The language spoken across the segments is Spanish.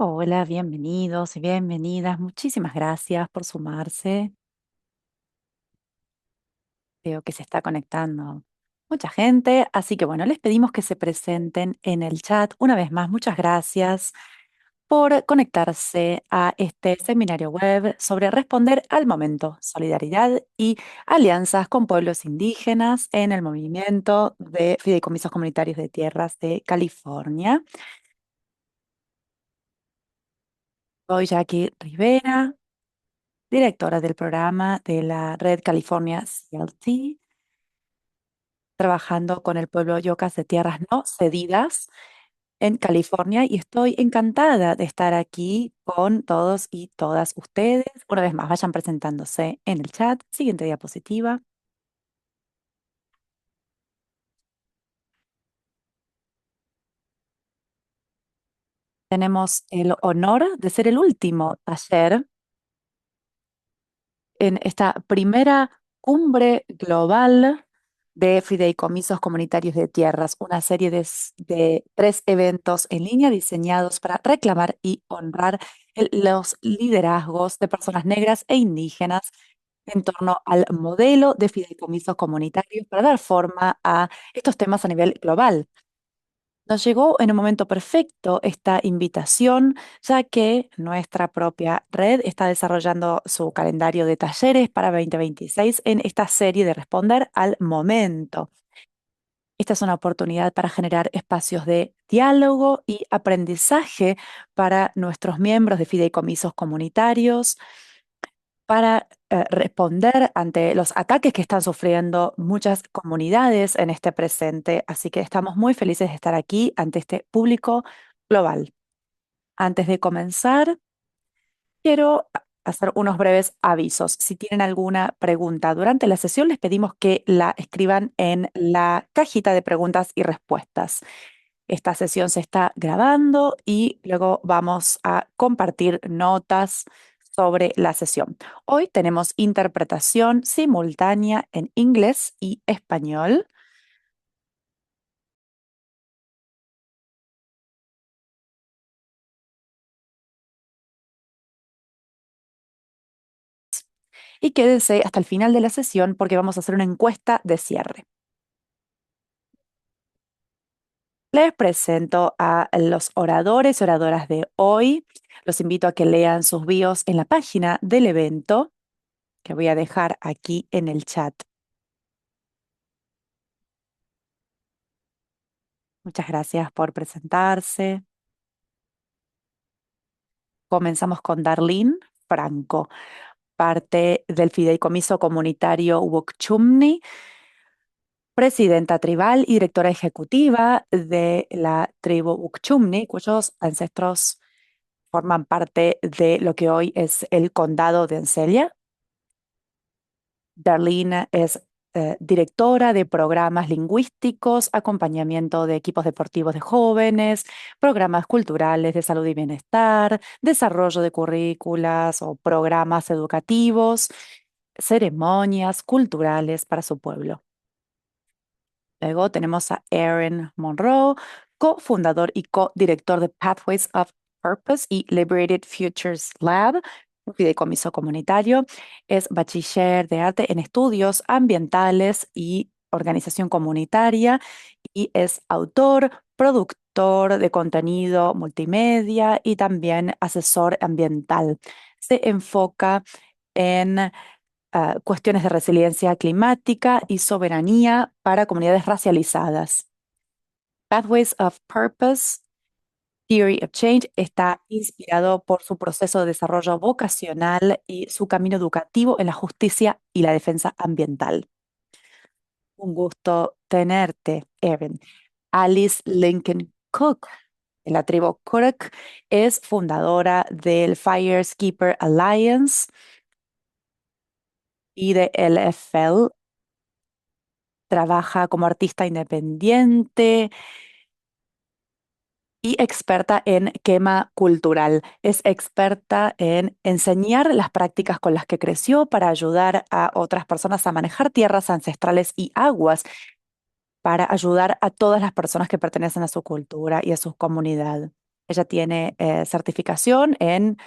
Hola, bienvenidos y bienvenidas. Muchísimas gracias por sumarse. Veo que se está conectando mucha gente, así que bueno, les pedimos que se presenten en el chat. Una vez más, muchas gracias por conectarse a este seminario web sobre responder al momento, solidaridad y alianzas con pueblos indígenas en el movimiento de fideicomisos comunitarios de tierras de California. Soy Jackie Rivera, directora del programa de la Red California CLT, trabajando con el pueblo Yocas de Tierras No Cedidas en California, y estoy encantada de estar aquí con todos y todas ustedes. Una vez más, vayan presentándose en el chat. Siguiente diapositiva. Tenemos el honor de ser el último taller en esta primera cumbre global de fideicomisos comunitarios de tierras, una serie de 3 eventos en línea diseñados para reclamar y honrar los liderazgos de personas negras e indígenas en torno al modelo de fideicomisos comunitarios para dar forma a estos temas a nivel global. Nos llegó en un momento perfecto esta invitación, ya que nuestra propia red está desarrollando su calendario de talleres para 2026 en esta serie de Responder al Momento. Esta es una oportunidad para generar espacios de diálogo y aprendizaje para nuestros miembros de fideicomisos comunitarios, para responder ante los ataques que están sufriendo muchas comunidades en este presente. Así que estamos muy felices de estar aquí ante este público global. Antes de comenzar, quiero hacer unos breves avisos. Si tienen alguna pregunta durante la sesión, les pedimos que la escriban en la cajita de preguntas y respuestas. Esta sesión se está grabando y luego vamos a compartir notas sobre la sesión. Hoy tenemos interpretación simultánea en inglés y español, y quédense hasta el final de la sesión porque vamos a hacer una encuesta de cierre. Les presento a los oradores y oradoras de hoy. Los invito a que lean sus bios en la página del evento que voy a dejar aquí en el chat. Muchas gracias por presentarse. Comenzamos con Darlene Franco, parte del Fideicomiso Comunitario Wukchumni, presidenta tribal y directora ejecutiva de la tribu Wukchumni, cuyos ancestros forman parte de lo que hoy es el condado de Enselia. Darlene es directora de programas lingüísticos, acompañamiento de equipos deportivos de jóvenes, programas culturales de salud y bienestar, desarrollo de currículas o programas educativos, ceremonias culturales para su pueblo. Luego tenemos a Aaron Monroe, cofundador y codirector de Pathways of Purpose y Liberated Futures Lab, un fideicomiso comunitario. Es bachiller de arte en estudios ambientales y organización comunitaria, y es autor, productor de contenido multimedia y también asesor ambiental. Se enfoca en cuestiones de resiliencia climática y soberanía para comunidades racializadas. Pathways of Purpose, Theory of Change está inspirado por su proceso de desarrollo vocacional y su camino educativo en la justicia y la defensa ambiental. Un gusto tenerte, Erin. Alice Lincoln Cook, de la tribu Cook, es fundadora del Firekeeper Alliance y de LFL. Trabaja como artista independiente y experta en quema cultural. Es experta en enseñar las prácticas con las que creció para ayudar a otras personas a manejar tierras ancestrales y aguas, para ayudar a todas las personas que pertenecen a su cultura y a su comunidad. Ella tiene certificación en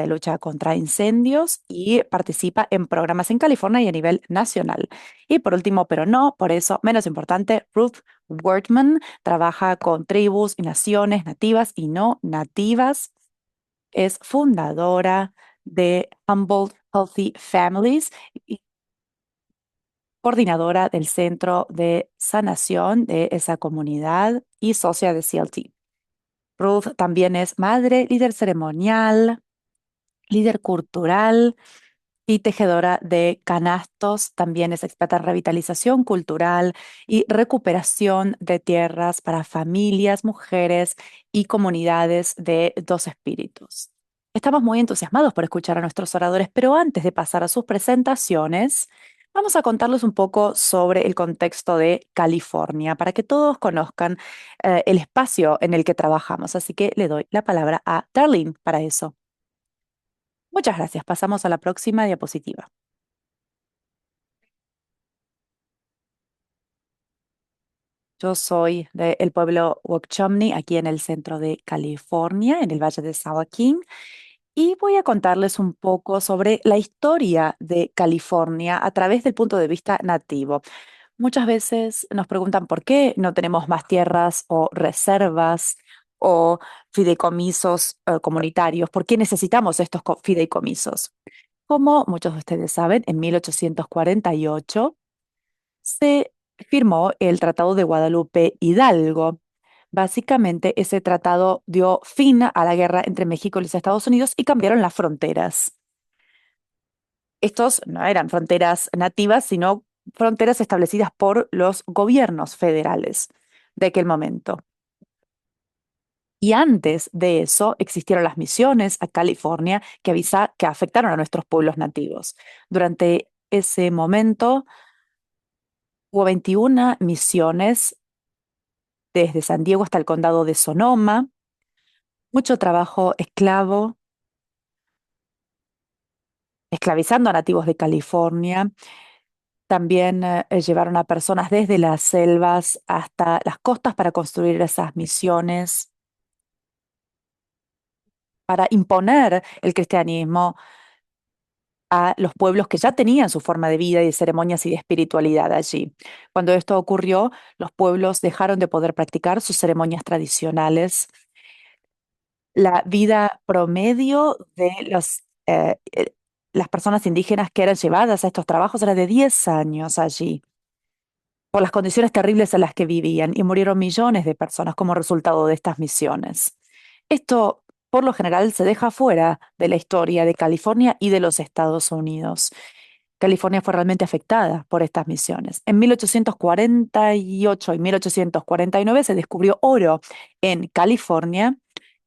lucha contra incendios y participa en programas en California y a nivel nacional. Y por último, pero no, por eso menos importante, Ruth Wortman trabaja con tribus y naciones nativas y no nativas. Es fundadora de Humboldt Healthy Families y coordinadora del Centro de Sanación de esa comunidad y socia de CLT. Ruth también es madre, líder ceremonial, líder cultural y tejedora de canastos. También es experta en revitalización cultural y recuperación de tierras para familias, mujeres y comunidades de dos espíritus. Estamos muy entusiasmados por escuchar a nuestros oradores, pero antes de pasar a sus presentaciones, vamos a contarles un poco sobre el contexto de California para que todos conozcan el espacio en el que trabajamos. Así que le doy la palabra a Darlene para eso. Muchas gracias. Pasamos a la próxima diapositiva. Yo soy del pueblo Wauchomni, aquí en el centro de California, en el Valle de Sahuaquín, y voy a contarles un poco sobre la historia de California a través del punto de vista nativo. Muchas veces nos preguntan por qué no tenemos más tierras o reservas o fideicomisos comunitarios, por qué necesitamos estos fideicomisos. Como muchos de ustedes saben, en 1848 se firmó el Tratado de Guadalupe Hidalgo. Básicamente, ese tratado dio fin a la guerra entre México y los Estados Unidos y cambiaron las fronteras. Estos no eran fronteras nativas, sino fronteras establecidas por los gobiernos federales de aquel momento. Y antes de eso existieron las misiones a California que afectaron a nuestros pueblos nativos. Durante ese momento hubo 21 misiones desde San Diego hasta el condado de Sonoma, mucho trabajo esclavo, esclavizando a nativos de California. También llevaron a personas desde las selvas hasta las costas para construir esas misiones, para imponer el cristianismo a los pueblos que ya tenían su forma de vida y de ceremonias y de espiritualidad allí. Cuando esto ocurrió, los pueblos dejaron de poder practicar sus ceremonias tradicionales. La vida promedio de las personas indígenas que eran llevadas a estos trabajos era de 10 años allí, por las condiciones terribles en las que vivían, y murieron millones de personas como resultado de estas misiones. Esto, por lo general, se deja fuera de la historia de California y de los Estados Unidos. California fue realmente afectada por estas misiones. En 1848 y 1849 se descubrió oro en California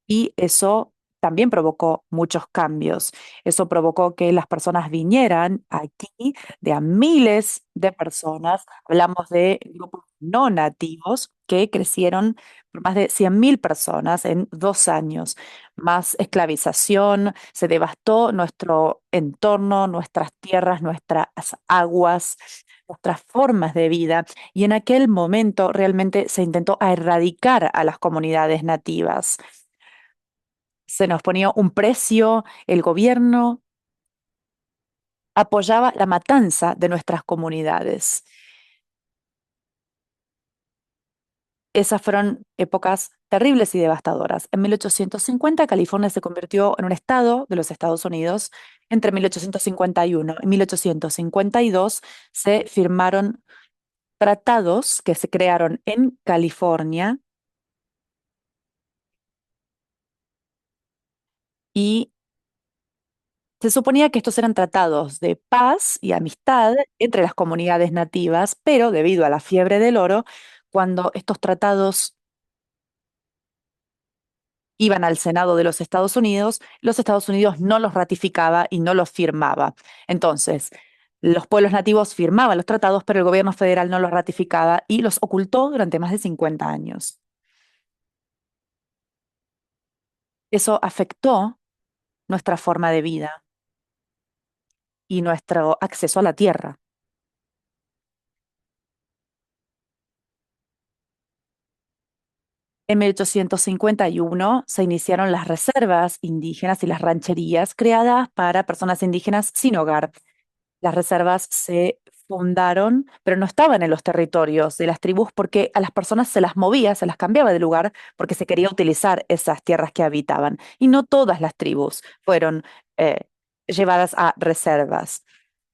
y eso también provocó muchos cambios. Eso provocó que las personas vinieran aquí de a miles de personas. Hablamos de grupos no nativos que crecieron por más de 100.000 personas en 2 años. Más esclavización, se devastó nuestro entorno, nuestras tierras, nuestras aguas, nuestras formas de vida. Y en aquel momento realmente se intentó erradicar a las comunidades nativas. Se nos ponía un precio, el gobierno apoyaba la matanza de nuestras comunidades. Esas fueron épocas terribles y devastadoras. En 1850, California se convirtió en un estado de los Estados Unidos. Entre 1851 y 1852 se firmaron tratados que se crearon en California y se suponía que estos eran tratados de paz y amistad entre las comunidades nativas, pero debido a la fiebre del oro, cuando estos tratados iban al Senado de los Estados Unidos no los ratificaba y no los firmaba. Entonces, los pueblos nativos firmaban los tratados, pero el gobierno federal no los ratificaba y los ocultó durante más de 50 años. Eso afectó nuestra forma de vida y nuestro acceso a la tierra. En 1851 se iniciaron las reservas indígenas y las rancherías creadas para personas indígenas sin hogar. Las reservas se fundaron, pero no estaban en los territorios de las tribus porque a las personas se las movía, se las cambiaba de lugar porque se quería utilizar esas tierras que habitaban. Y no todas las tribus fueron eh, llevadas a reservas.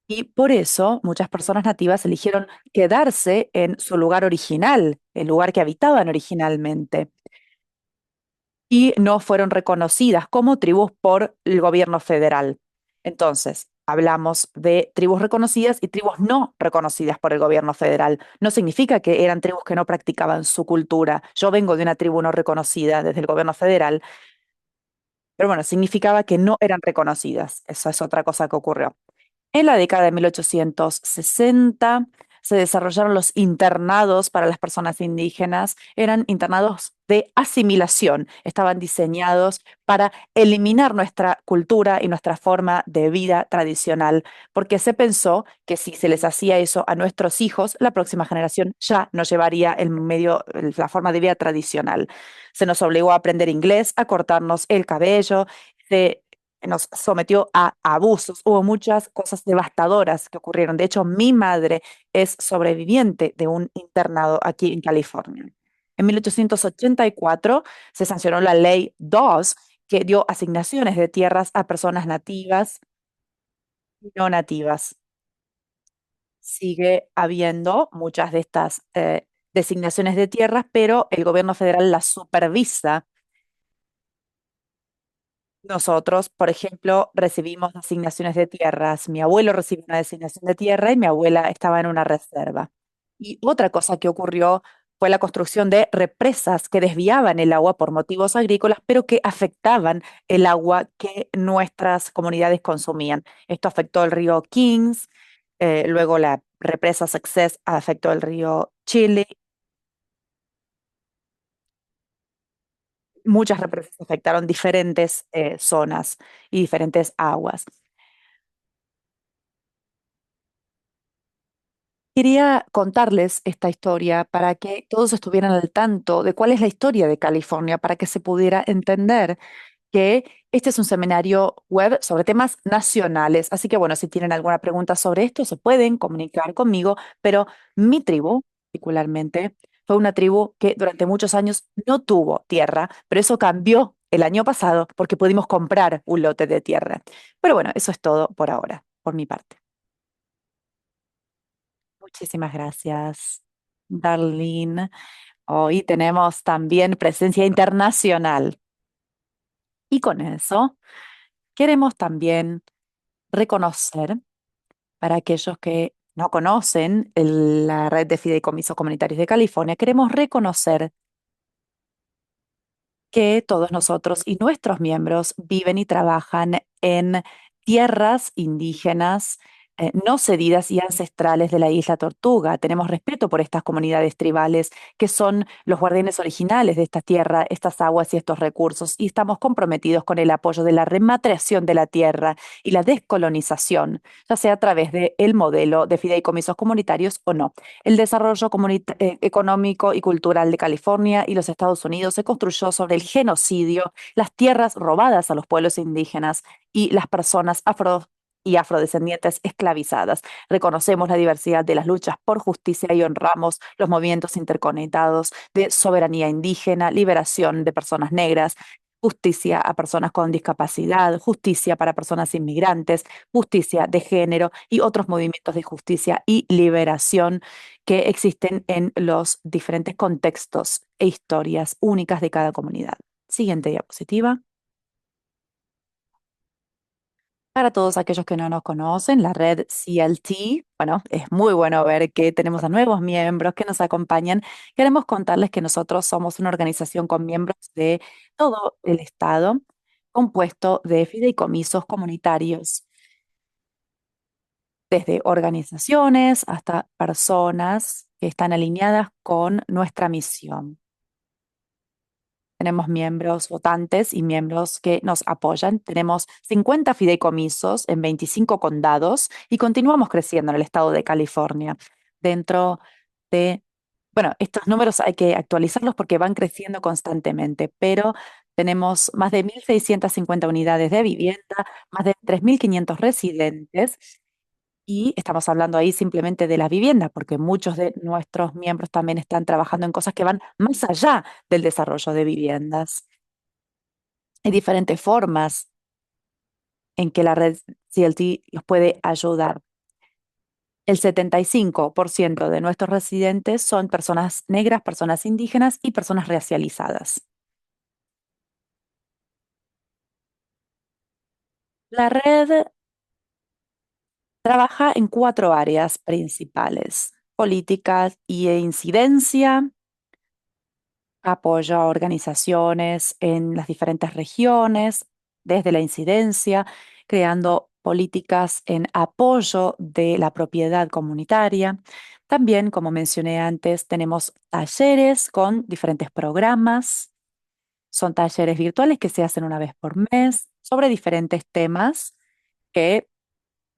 Y por eso muchas personas nativas eligieron quedarse en su lugar original, el lugar que habitaban originalmente, y no fueron reconocidas como tribus por el gobierno federal. Entonces, hablamos de tribus reconocidas y tribus no reconocidas por el gobierno federal. No significa que eran tribus que no practicaban su cultura. Yo vengo de una tribu no reconocida desde el gobierno federal, pero bueno, significaba que no eran reconocidas. Eso es otra cosa que ocurrió. En la década de 1860 se desarrollaron los internados para las personas indígenas. Eran internados de asimilación. Estaban diseñados para eliminar nuestra cultura y nuestra forma de vida tradicional, porque se pensó que si se les hacía eso a nuestros hijos, la próxima generación ya no llevaría la forma de vida tradicional. Se nos obligó a aprender inglés, a cortarnos el cabello. Se nos sometió a abusos. Hubo muchas cosas devastadoras que ocurrieron. De hecho, mi madre es sobreviviente de un internado aquí en California. En 1884 se sancionó la ley 2 que dio asignaciones de tierras a personas nativas y no nativas. Sigue habiendo muchas de estas designaciones de tierras, pero el gobierno federal las supervisa. Nosotros, por ejemplo, recibimos asignaciones de tierras. Mi abuelo recibió una designación de tierra y mi abuela estaba en una reserva. Y otra cosa que ocurrió fue la construcción de represas que desviaban el agua por motivos agrícolas, pero que afectaban el agua que nuestras comunidades consumían. Esto afectó el río Kings, luego la represa Success afectó el río Chile. Muchas represas afectaron diferentes zonas y diferentes aguas. Quería contarles esta historia para que todos estuvieran al tanto de cuál es la historia de California, para que se pudiera entender que este es un seminario web sobre temas nacionales. Así que bueno, si tienen alguna pregunta sobre esto, se pueden comunicar conmigo, pero mi tribu, particularmente, fue una tribu que durante muchos años no tuvo tierra, pero eso cambió el año pasado porque pudimos comprar un lote de tierra. Pero bueno, eso es todo por ahora, por mi parte. Muchísimas gracias, Darlene. Hoy tenemos también presencia internacional. Y con eso queremos también reconocer, para aquellos que no conocen la red de fideicomisos comunitarios de California, queremos reconocer que todos nosotros y nuestros miembros viven y trabajan en tierras indígenas no cedidas y ancestrales de la isla Tortuga. Tenemos respeto por estas comunidades tribales que son los guardianes originales de esta tierra, estas aguas y estos recursos, y estamos comprometidos con el apoyo de la rematriación de la tierra y la descolonización, ya sea a través del modelo de fideicomisos comunitarios o no. El desarrollo económico y cultural de California y los Estados Unidos se construyó sobre el genocidio, las tierras robadas a los pueblos indígenas y las personas afro y afrodescendientes esclavizadas. Reconocemos la diversidad de las luchas por justicia y honramos los movimientos interconectados de soberanía indígena, liberación de personas negras, justicia a personas con discapacidad, justicia para personas inmigrantes, justicia de género y otros movimientos de justicia y liberación que existen en los diferentes contextos e historias únicas de cada comunidad. Siguiente diapositiva. Para todos aquellos que no nos conocen, la red CLT, bueno, es muy bueno ver que tenemos a nuevos miembros que nos acompañan. Queremos contarles que nosotros somos una organización con miembros de todo el estado, compuesto de fideicomisos comunitarios, desde organizaciones hasta personas que están alineadas con nuestra misión. Tenemos miembros votantes y miembros que nos apoyan. Tenemos 50 fideicomisos en 25 condados y continuamos creciendo en el estado de California. Dentro de Bueno, estos números hay que actualizarlos porque van creciendo constantemente, pero tenemos más de 1.650 unidades de vivienda, más de 3.500 residentes y estamos hablando ahí simplemente de la vivienda, porque muchos de nuestros miembros también están trabajando en cosas que van más allá del desarrollo de viviendas. Hay diferentes formas en que la red CLT los puede ayudar. El 75% de nuestros residentes son personas negras, personas indígenas y personas racializadas. La red trabaja en cuatro áreas principales: políticas y incidencia, apoyo a organizaciones en las diferentes regiones, desde la incidencia, creando políticas en apoyo de la propiedad comunitaria. También, como mencioné antes, tenemos talleres con diferentes programas. Son talleres virtuales que se hacen una vez por mes sobre diferentes temas que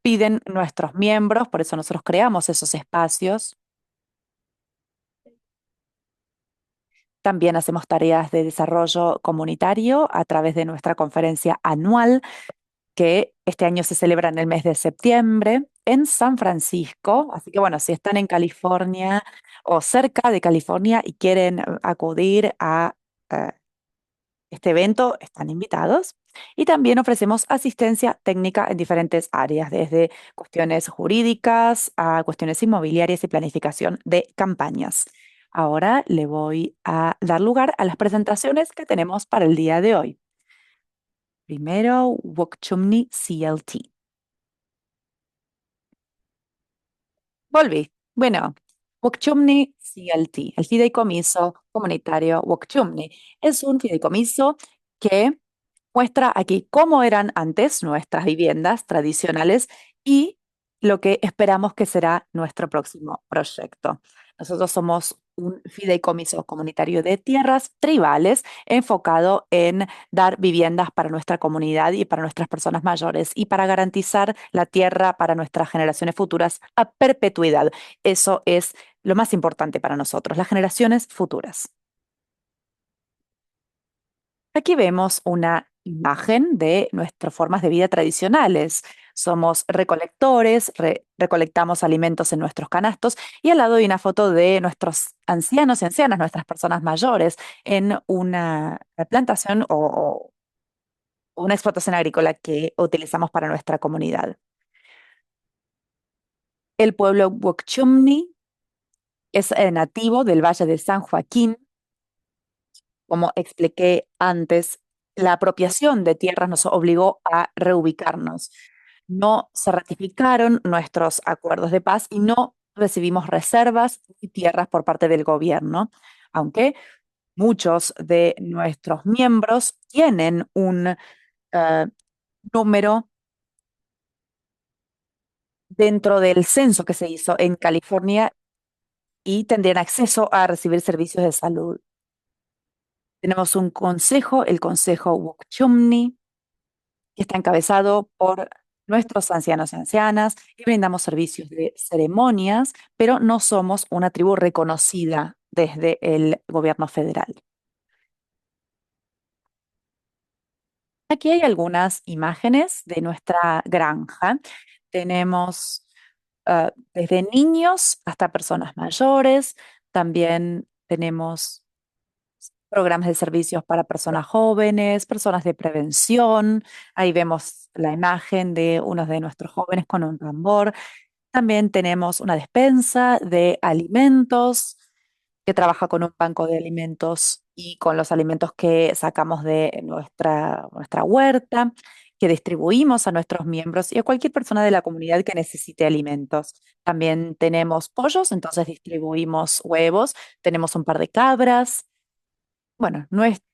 piden nuestros miembros, por eso nosotros creamos esos espacios. También hacemos tareas de desarrollo comunitario a través de nuestra conferencia anual, que este año se celebra en el mes de septiembre en San Francisco. Así que bueno, si están en California o cerca de California y quieren acudir a eh, este evento, están invitados. Y también ofrecemos asistencia técnica en diferentes áreas, desde cuestiones jurídicas a cuestiones inmobiliarias y planificación de campañas. Ahora le voy a dar lugar a las presentaciones que tenemos para el día de hoy. Primero, Wukchumni CLT. Volví. Bueno, Wukchumni CLT, el Fideicomiso Comunitario Wukchumni, es un fideicomiso que muestra aquí cómo eran antes nuestras viviendas tradicionales y lo que esperamos que será nuestro próximo proyecto. Nosotros somos un fideicomiso comunitario de tierras tribales enfocado en dar viviendas para nuestra comunidad y para nuestras personas mayores y para garantizar la tierra para nuestras generaciones futuras a perpetuidad. Eso es lo más importante para nosotros, las generaciones futuras. Aquí vemos una imagen de nuestras formas de vida tradicionales. Somos recolectores, recolectamos alimentos en nuestros canastos y al lado hay una foto de nuestros ancianos y ancianas, nuestras personas mayores, en una plantación o una explotación agrícola que utilizamos para nuestra comunidad. El pueblo Wukchumni es nativo del Valle de San Joaquín. Como expliqué antes, la apropiación de tierras nos obligó a reubicarnos. No se ratificaron nuestros acuerdos de paz y no recibimos reservas y tierras por parte del gobierno, aunque muchos de nuestros miembros tienen un número dentro del censo que se hizo en California y tendrían acceso a recibir servicios de salud. Tenemos un consejo, el Consejo Wukchumni, que está encabezado por nuestros ancianos y ancianas y brindamos servicios de ceremonias, pero no somos una tribu reconocida desde el gobierno federal. Aquí hay algunas imágenes de nuestra granja. Tenemos desde niños hasta personas mayores. También tenemos programas de servicios para personas jóvenes, personas de prevención. Ahí vemos la imagen de uno de nuestros jóvenes con un tambor. También tenemos una despensa de alimentos que trabaja con un banco de alimentos y con los alimentos que sacamos de nuestra huerta, que distribuimos a nuestros miembros y a cualquier persona de la comunidad que necesite alimentos. También tenemos pollos, entonces distribuimos huevos, tenemos un par de cabras. Bueno, nuestro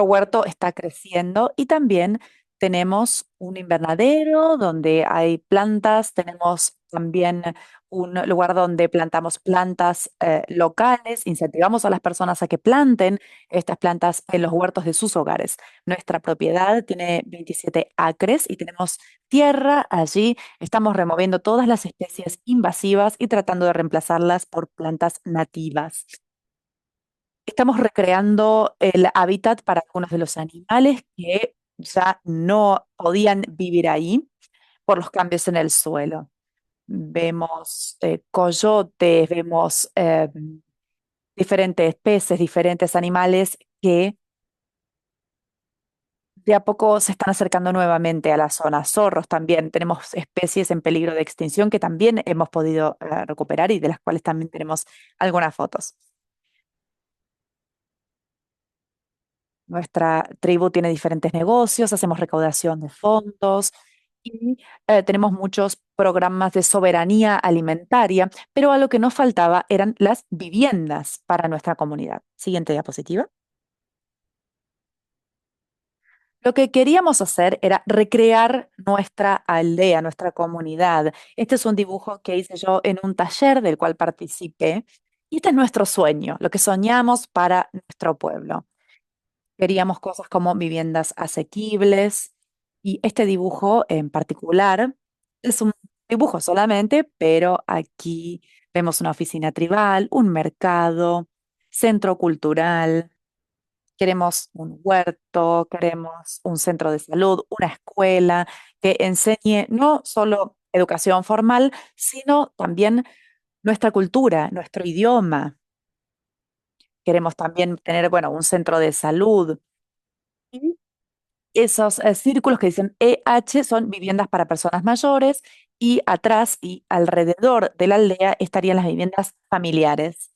huerto está creciendo y también Tenemos un invernadero donde hay plantas, tenemos también un lugar donde plantamos plantas locales, incentivamos a las personas a que planten estas plantas en los huertos de sus hogares. Nuestra propiedad tiene 27 acres y tenemos tierra allí. Estamos removiendo todas las especies invasivas y tratando de reemplazarlas por plantas nativas. Estamos recreando el hábitat para algunos de los animales que ya no podían vivir ahí por los cambios en el suelo. Vemos coyotes, vemos diferentes peces, diferentes animales que de a poco se están acercando nuevamente a la zona. Zorros también, tenemos especies en peligro de extinción que también hemos podido recuperar y de las cuales también tenemos algunas fotos. Nuestra tribu tiene diferentes negocios, hacemos recaudación de fondos y tenemos muchos programas de soberanía alimentaria, pero a lo que nos faltaba eran las viviendas para nuestra comunidad. Siguiente diapositiva. Lo que queríamos hacer era recrear nuestra aldea, nuestra comunidad. Este es un dibujo que hice yo en un taller del cual participé y este es nuestro sueño, lo que soñamos para nuestro pueblo. Queríamos cosas como viviendas asequibles y este dibujo en particular es un dibujo solamente, pero aquí vemos una oficina tribal, un mercado, centro cultural, queremos un huerto, queremos un centro de salud, una escuela que enseñe no solo educación formal, sino también nuestra cultura, nuestro idioma. Queremos también tener, bueno, un centro de salud. Esos círculos que dicen EH son viviendas para personas mayores y atrás y alrededor de la aldea estarían las viviendas familiares.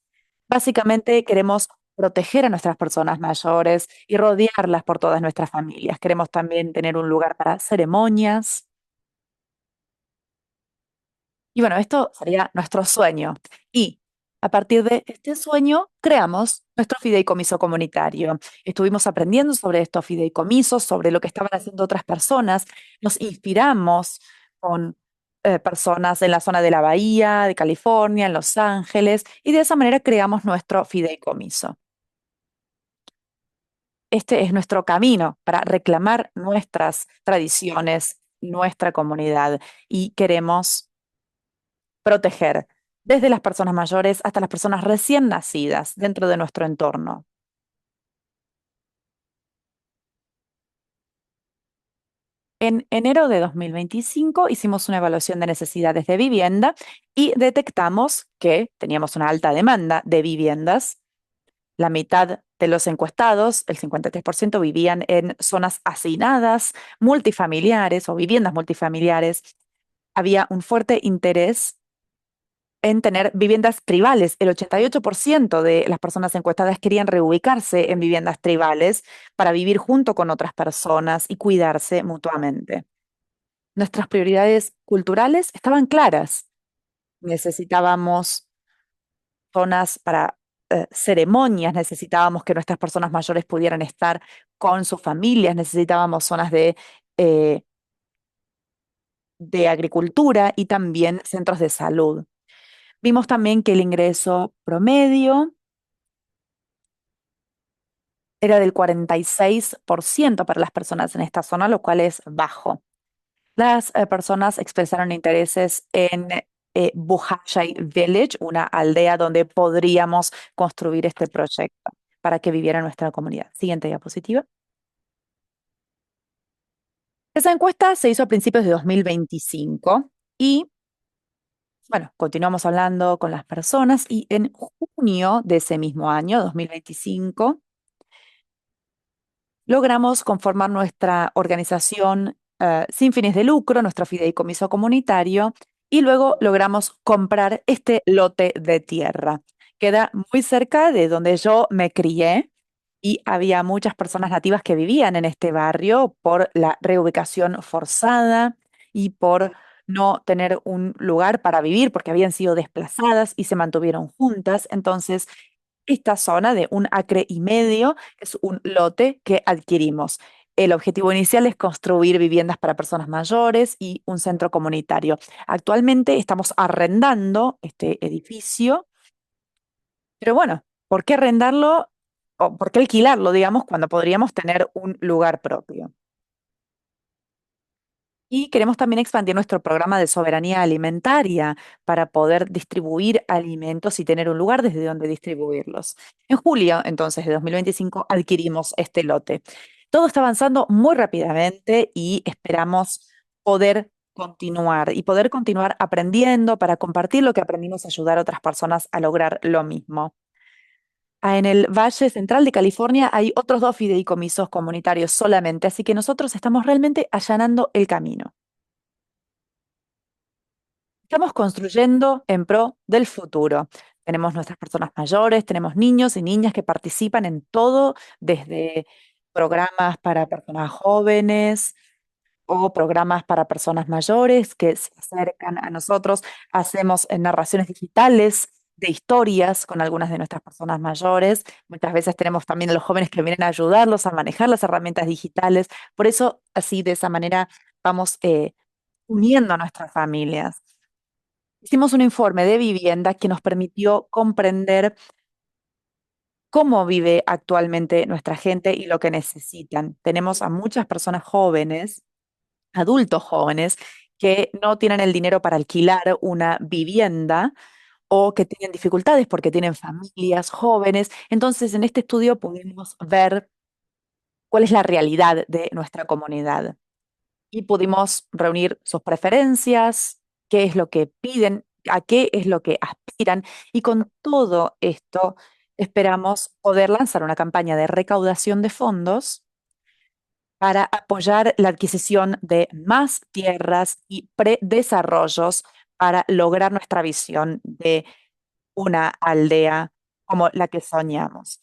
Básicamente queremos proteger a nuestras personas mayores y rodearlas por todas nuestras familias. Queremos también tener un lugar para ceremonias. Y bueno, esto sería nuestro sueño. Y a partir de este sueño, creamos nuestro fideicomiso comunitario. Estuvimos aprendiendo sobre estos fideicomisos, sobre lo que estaban haciendo otras personas. Nos inspiramos con personas en la zona de la Bahía, de California, en Los Ángeles, y de esa manera creamos nuestro fideicomiso. Este es nuestro camino para reclamar nuestras tradiciones, nuestra comunidad, y queremos proteger desde las personas mayores hasta las personas recién nacidas dentro de nuestro entorno. En enero de 2025 hicimos una evaluación de necesidades de vivienda y detectamos que teníamos una alta demanda de viviendas. La mitad de los encuestados, el 53%, vivían en zonas hacinadas, multifamiliares o viviendas multifamiliares. Había un fuerte interés en tener viviendas tribales. El 88% de las personas encuestadas querían reubicarse en viviendas tribales para vivir junto con otras personas y cuidarse mutuamente. Nuestras prioridades culturales estaban claras. Necesitábamos zonas para ceremonias, necesitábamos que nuestras personas mayores pudieran estar con sus familias, necesitábamos zonas de agricultura y también centros de salud. Vimos también que el ingreso promedio era del 46% para las personas en esta zona, lo cual es bajo. Las personas expresaron intereses en Buhashai Village, una aldea donde podríamos construir este proyecto para que viviera nuestra comunidad. Siguiente diapositiva. Esa encuesta se hizo a principios de 2025 y, bueno, continuamos hablando con las personas y en junio de ese mismo año, 2025, logramos conformar nuestra organización sin fines de lucro, nuestro fideicomiso comunitario, y luego logramos comprar este lote de tierra. Queda muy cerca de donde yo me crié y había muchas personas nativas que vivían en este barrio por la reubicación forzada y por no tener un lugar para vivir porque habían sido desplazadas y se mantuvieron juntas. Entonces, esta zona de 1,5 acres es un lote que adquirimos. el objetivo inicial es construir viviendas para personas mayores y un centro comunitario. Actualmente estamos arrendando este edificio, pero bueno, ¿por qué arrendarlo o por qué alquilarlo, digamos, cuando podríamos tener un lugar propio? Y queremos también expandir nuestro programa de soberanía alimentaria para poder distribuir alimentos y tener un lugar desde donde distribuirlos. En julio, entonces, de 2025, adquirimos este lote. Todo está avanzando muy rápidamente y esperamos poder continuar y poder continuar aprendiendo para compartir lo que aprendimos, ayudar a otras personas a lograr lo mismo. En el Valle Central de California hay otros dos fideicomisos comunitarios solamente, así que nosotros estamos realmente allanando el camino. Estamos construyendo en pro del futuro. Tenemos nuestras personas mayores, tenemos niños y niñas que participan en todo, desde programas para personas jóvenes o programas para personas mayores que se acercan a nosotros. Hacemos narraciones digitales de historias con algunas de nuestras personas mayores. Muchas veces tenemos también a los jóvenes que vienen a ayudarlos a manejar las herramientas digitales. Por eso, así de esa manera, vamos uniendo a nuestras familias. Hicimos un informe de vivienda que nos permitió comprender cómo vive actualmente nuestra gente y lo que necesitan. Tenemos a muchas personas jóvenes, adultos jóvenes, que no tienen el dinero para alquilar una vivienda o que tienen dificultades porque tienen familias jóvenes. Entonces, en este estudio pudimos ver cuál es la realidad de nuestra comunidad y pudimos reunir sus preferencias, qué es lo que piden, a qué es lo que aspiran, y con todo esto esperamos poder lanzar una campaña de recaudación de fondos para apoyar la adquisición de más tierras y predesarrollos para lograr nuestra visión de una aldea como la que soñamos.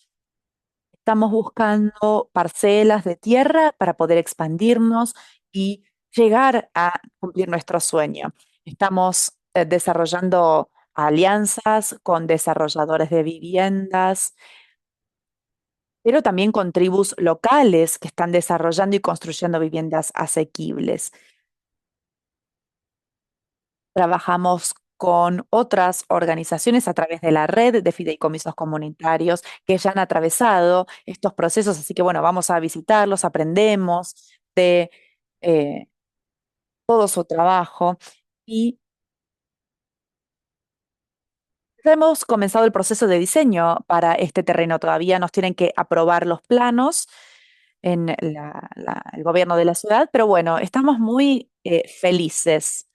Estamos buscando parcelas de tierra para poder expandirnos y llegar a cumplir nuestro sueño. Estamos desarrollando alianzas con desarrolladores de viviendas, pero también con tribus locales que están desarrollando y construyendo viviendas asequibles. Trabajamos con otras organizaciones a través de la red de fideicomisos comunitarios que ya han atravesado estos procesos, así que bueno, vamos a visitarlos, aprendemos de eh, todo su trabajo y ya hemos comenzado el proceso de diseño para este terreno. Todavía nos tienen que aprobar los planos en el gobierno de la ciudad, pero bueno, estamos muy felices.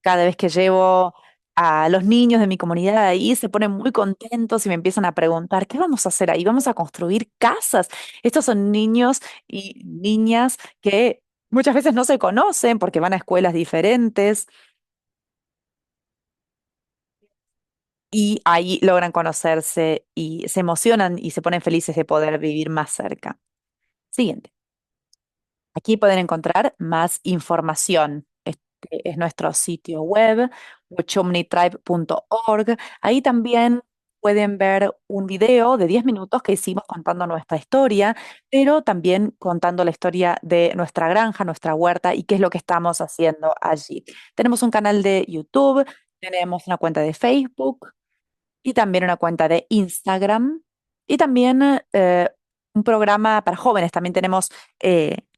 Cada vez que llevo a los niños de mi comunidad ahí, se ponen muy contentos y me empiezan a preguntar, ¿qué vamos a hacer ahí? ¿Vamos a construir casas? Estos son niños y niñas que muchas veces no se conocen porque van a escuelas diferentes y ahí logran conocerse y se emocionan y se ponen felices de poder vivir más cerca. Siguiente. Aquí pueden encontrar más información. Este es nuestro sitio web, wachomnitribe.org. Ahí también pueden ver un video de 10 minutos que hicimos contando nuestra historia, pero también contando la historia de nuestra granja, nuestra huerta y qué es lo que estamos haciendo allí. Tenemos un canal de YouTube, tenemos una cuenta de Facebook y también una cuenta de Instagram y también un programa para jóvenes. También tenemos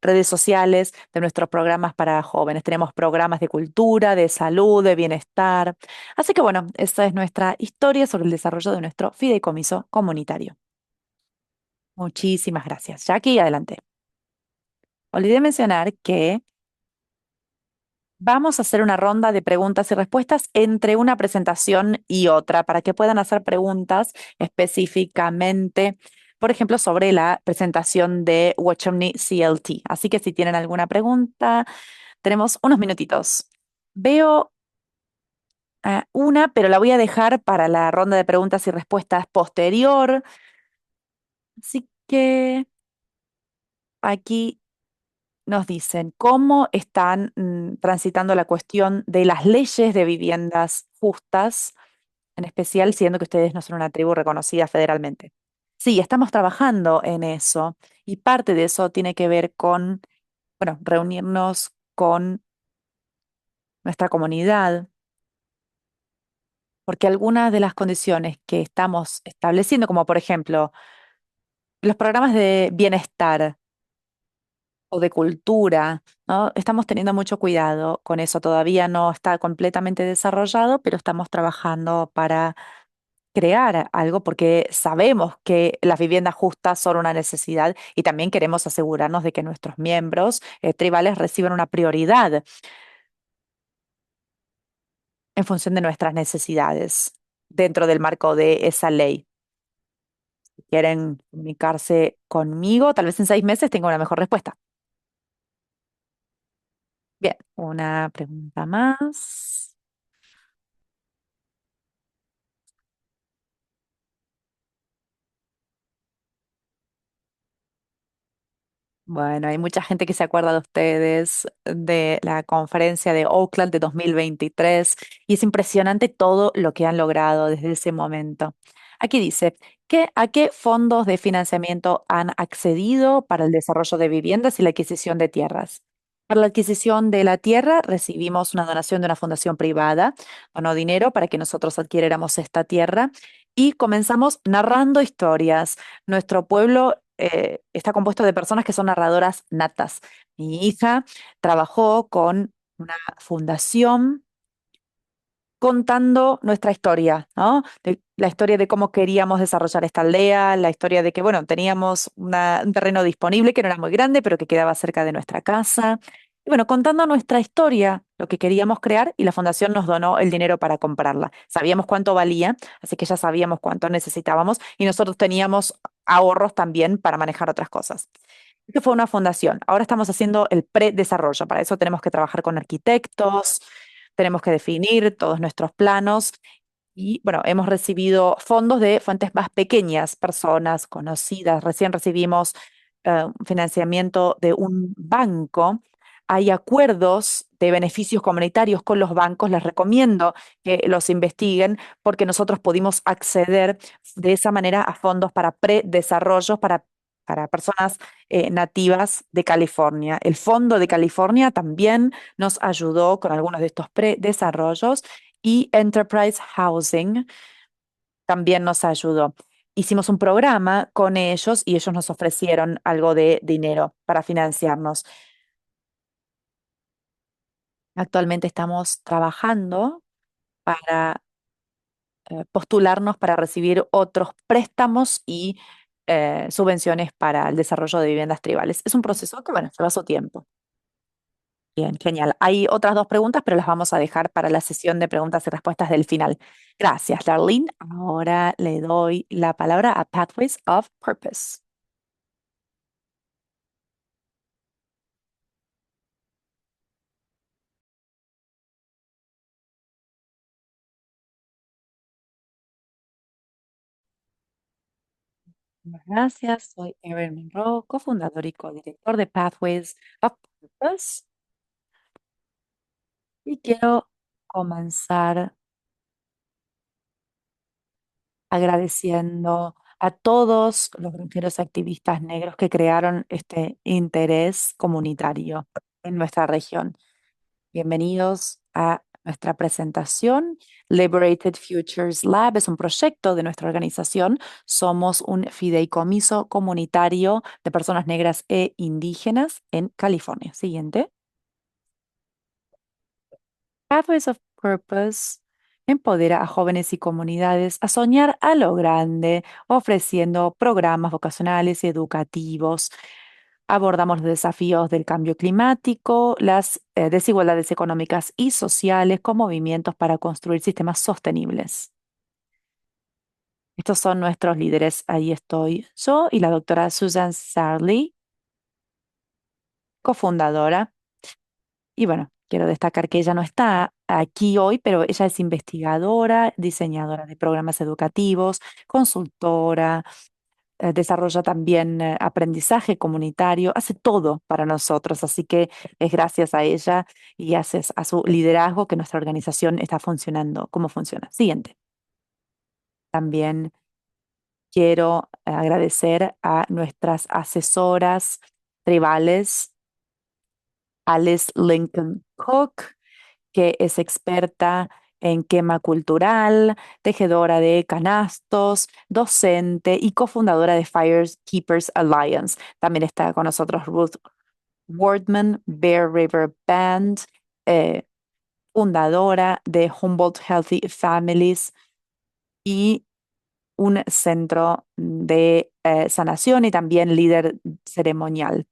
redes sociales de nuestros programas para jóvenes. Tenemos programas de cultura, de salud, de bienestar. Así que bueno, esa es nuestra historia sobre el desarrollo de nuestro fideicomiso comunitario. Muchísimas gracias. Jackie, adelante. Olvidé mencionar que vamos a hacer una ronda de preguntas y respuestas entre una presentación y otra para que puedan hacer preguntas específicamente, por ejemplo, sobre la presentación de Watch Omni CLT. Así que si tienen alguna pregunta, tenemos unos minutitos. Veo una, pero la voy a dejar para la ronda de preguntas y respuestas posterior. Así que aquí nos dicen cómo están transitando la cuestión de las leyes de viviendas justas, en especial siendo que ustedes no son una tribu reconocida federalmente. Sí, estamos trabajando en eso Y parte de eso tiene que ver con, bueno, reunirnos con nuestra comunidad, porque algunas de las condiciones que estamos estableciendo, como por ejemplo los programas de bienestar o de cultura, ¿no? Estamos teniendo mucho cuidado con eso. Todavía no está completamente desarrollado, pero estamos trabajando para crear algo porque sabemos que las viviendas justas son una necesidad y también queremos asegurarnos de que nuestros miembros tribales reciban una prioridad en función de nuestras necesidades dentro del marco de esa ley. Si quieren comunicarse conmigo, tal vez en 6 meses tenga una mejor respuesta. Bien, una pregunta más. Bueno, hay mucha gente que se acuerda de ustedes, de la conferencia de Oakland de 2023, y es impresionante todo lo que han logrado desde ese momento. Aquí dice, ¿a qué fondos de financiamiento han accedido para el desarrollo de viviendas y la adquisición de tierras? Para la adquisición de la tierra recibimos una donación de una fundación privada, donó dinero para que nosotros adquiriéramos esta tierra y comenzamos narrando historias. Nuestro pueblo está compuesto de personas que son narradoras natas. Mi hija trabajó con una fundación contando nuestra historia, ¿no? La historia de cómo queríamos desarrollar esta aldea, la historia de que, bueno, teníamos un terreno disponible que no era muy grande, pero que quedaba cerca de nuestra casa. Y bueno, contando nuestra historia, lo que queríamos crear, y la fundación nos donó el dinero para comprarla. Sabíamos cuánto valía, así que ya sabíamos cuánto necesitábamos, y nosotros teníamos ahorros también para manejar otras cosas. Que fue una fundación. Ahora estamos haciendo el predesarrollo. Para eso tenemos que trabajar con arquitectos, tenemos que definir todos nuestros planos y, bueno, hemos recibido fondos de fuentes más pequeñas, personas conocidas. Recién recibimos un financiamiento de un banco. Hay acuerdos de beneficios comunitarios con los bancos. Les recomiendo que los investiguen porque nosotros pudimos acceder de esa manera a fondos para predesarrollos para personas nativas de California. El Fondo de California también nos ayudó con algunos de estos predesarrollos y Enterprise Housing también nos ayudó. Hicimos un programa con ellos y ellos nos ofrecieron algo de dinero para financiarnos. Actualmente estamos trabajando para postularnos para recibir otros préstamos y subvenciones para el desarrollo de viviendas tribales. Es un proceso que, bueno, lleva su tiempo. Bien, genial. Hay otras dos preguntas, pero las vamos a dejar para la sesión de preguntas y respuestas del final. Gracias, Darlene. Ahora le doy la palabra a Pathways of Purpose. Gracias, soy Erin Monroe, cofundador y codirector de Pathways of Purpose, y quiero comenzar agradeciendo a todos los granjeros activistas negros que crearon este interés comunitario en nuestra región. Bienvenidos a nuestra presentación. Liberated Futures Lab es un proyecto de nuestra organización. Somos un fideicomiso comunitario de personas negras e indígenas en California. Siguiente. Pathways of Purpose empodera a jóvenes y comunidades a soñar a lo grande, ofreciendo programas vocacionales y educativos. Abordamos los desafíos del cambio climático, las desigualdades económicas y sociales con movimientos para construir sistemas sostenibles. Estos son nuestros líderes. Ahí estoy yo y la doctora Susan Sarley, cofundadora. Y bueno, quiero destacar que ella no está aquí hoy, pero ella es investigadora, diseñadora de programas educativos, consultora, desarrolla también aprendizaje comunitario, hace todo para nosotros, así que es gracias a ella y gracias a su liderazgo que nuestra organización está funcionando como funciona. Siguiente. También quiero agradecer a nuestras asesoras tribales, Alice Lincoln Cook, que es experta en quema cultural, tejedora de canastos, docente y cofundadora de Firekeepers Alliance. También está con nosotros Ruth Wardman, Bear River Band, eh, fundadora de Humboldt Healthy Families y un centro de sanación y también líder ceremonial.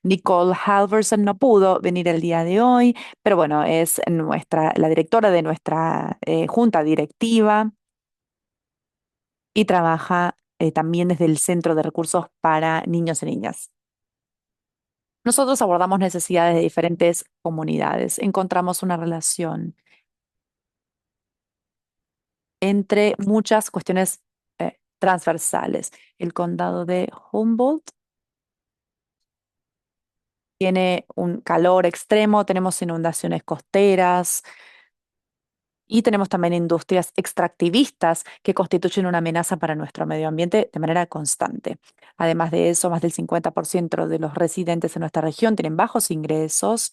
Nicole Halverson no pudo venir el día de hoy, pero bueno, es la directora de nuestra junta directiva y trabaja también desde el Centro de Recursos para Niños y Niñas. Nosotros abordamos necesidades de diferentes comunidades. Encontramos una relación entre muchas cuestiones transversales. El condado de Humboldt tiene un calor extremo, tenemos inundaciones costeras y tenemos también industrias extractivistas que constituyen una amenaza para nuestro medio ambiente de manera constante. Además de eso, más del 50% de los residentes en nuestra región tienen bajos ingresos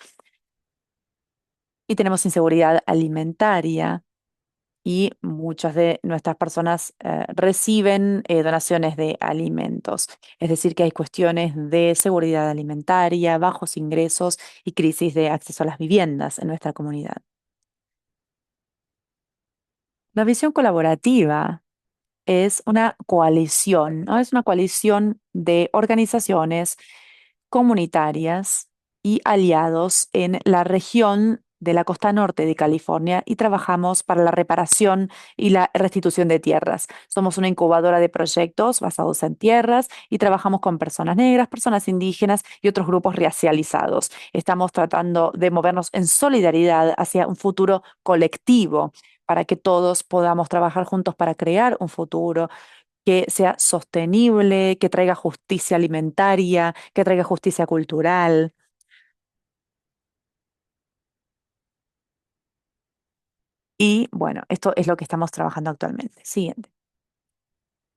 y tenemos inseguridad alimentaria. Y muchas de nuestras personas reciben donaciones de alimentos. Es decir, que hay cuestiones de seguridad alimentaria, bajos ingresos y crisis de acceso a las viviendas en nuestra comunidad. La visión colaborativa es una coalición, ¿no? Es una coalición de organizaciones comunitarias y aliados en la región de la costa norte de California y trabajamos para la reparación y la restitución de tierras. Somos una incubadora de proyectos basados en tierras y trabajamos con personas negras, personas indígenas y otros grupos racializados. Estamos tratando de movernos en solidaridad hacia un futuro colectivo para que todos podamos trabajar juntos para crear un futuro que sea sostenible, que traiga justicia alimentaria, que traiga justicia cultural. Y bueno, esto es lo que estamos trabajando actualmente. Siguiente.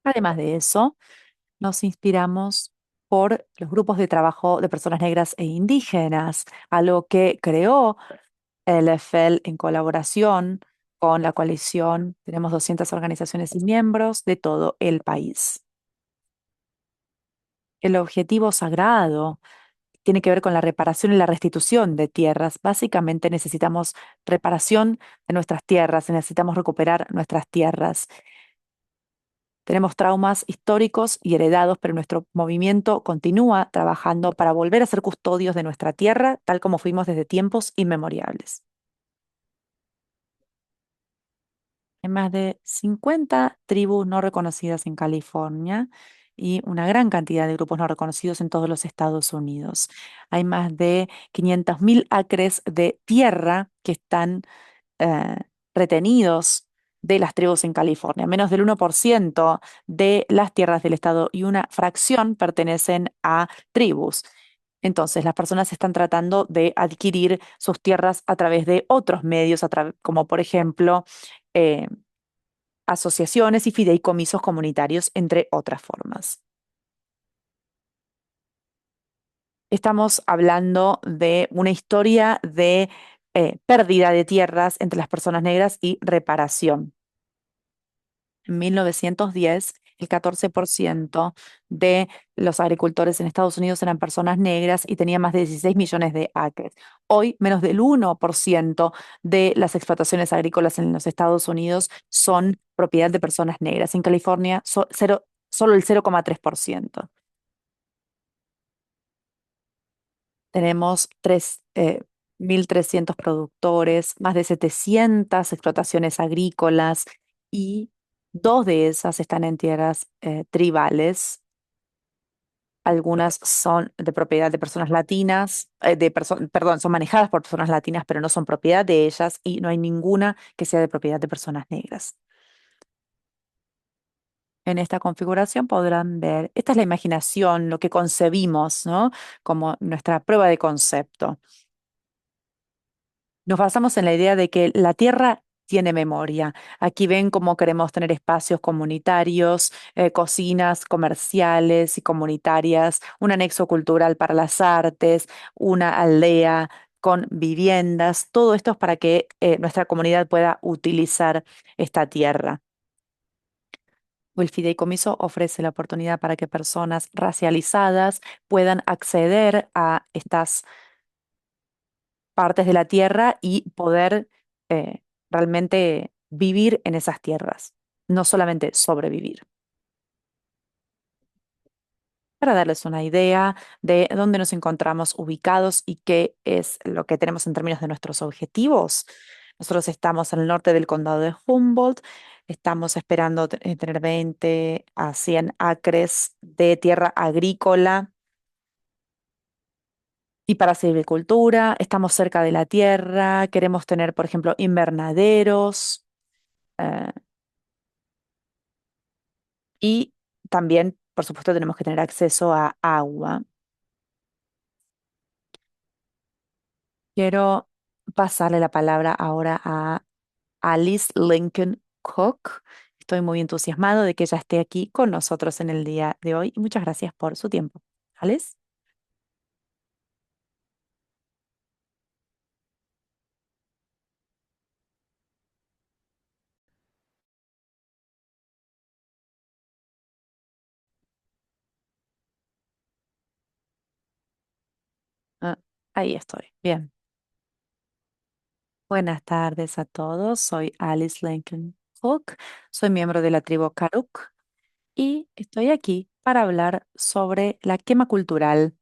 Además de eso, nos inspiramos por los grupos de trabajo de personas negras e indígenas, algo que creó el EFEL en colaboración con la coalición. Tenemos 200 organizaciones y miembros de todo el país. El objetivo sagrado tiene que ver con la reparación y la restitución de tierras. Básicamente necesitamos reparación de nuestras tierras, necesitamos recuperar nuestras tierras. Tenemos traumas históricos y heredados, pero nuestro movimiento continúa trabajando para volver a ser custodios de nuestra tierra, tal como fuimos desde tiempos inmemoriales. Hay más de 50 tribus no reconocidas en California y una gran cantidad de grupos no reconocidos en todos los Estados Unidos. Hay más de 500.000 acres de tierra que están eh, retenidos de las tribus en California. Menos del 1% de las tierras del estado y una fracción pertenecen a tribus. Entonces, las personas están tratando de adquirir sus tierras a través de otros medios, como por ejemplo eh, asociaciones y fideicomisos comunitarios, entre otras formas. Estamos hablando de una historia de pérdida de tierras entre las personas negras y reparación. En 1910, el 14% de los agricultores en Estados Unidos eran personas negras y tenían más de 16 millones de acres. Hoy, menos del 1% de las explotaciones agrícolas en los Estados Unidos son propiedad de personas negras. En California, solo el 0,3%. Tenemos 1.300 productores, más de 700 explotaciones agrícolas y dos de esas están en tierras tribales. Algunas son de propiedad de personas latinas, perdón, son manejadas por personas latinas, pero no son propiedad de ellas y no hay ninguna que sea de propiedad de personas negras. En esta configuración podrán ver, esta es la imaginación, lo que concebimos, ¿no? Como nuestra prueba de concepto. Nos basamos en la idea de que la tierra tiene memoria. Aquí ven cómo queremos tener espacios comunitarios, cocinas comerciales y comunitarias, un anexo cultural para las artes, una aldea con viviendas. Todo esto es para que nuestra comunidad pueda utilizar esta tierra. El fideicomiso ofrece la oportunidad para que personas racializadas puedan acceder a estas partes de la tierra y poder eh, realmente vivir en esas tierras, no solamente sobrevivir. Para darles una idea de dónde nos encontramos ubicados y qué es lo que tenemos en términos de nuestros objetivos. Nosotros estamos en el norte del condado de Humboldt, estamos esperando tener 20 a 100 acres de tierra agrícola y para silvicultura, estamos cerca de la tierra, queremos tener, por ejemplo, invernaderos. eh, Y también, por supuesto, tenemos que tener acceso a agua. Quiero pasarle la palabra ahora a Alice Lincoln Cook. Estoy muy entusiasmado de que ella esté aquí con nosotros en el día de hoy y muchas gracias por su tiempo. Alice, ah, ahí estoy. Bien. Buenas tardes a todos. Soy Alice Lincoln Cook. Soy miembro de la tribu Karuk y estoy aquí para hablar sobre la quema cultural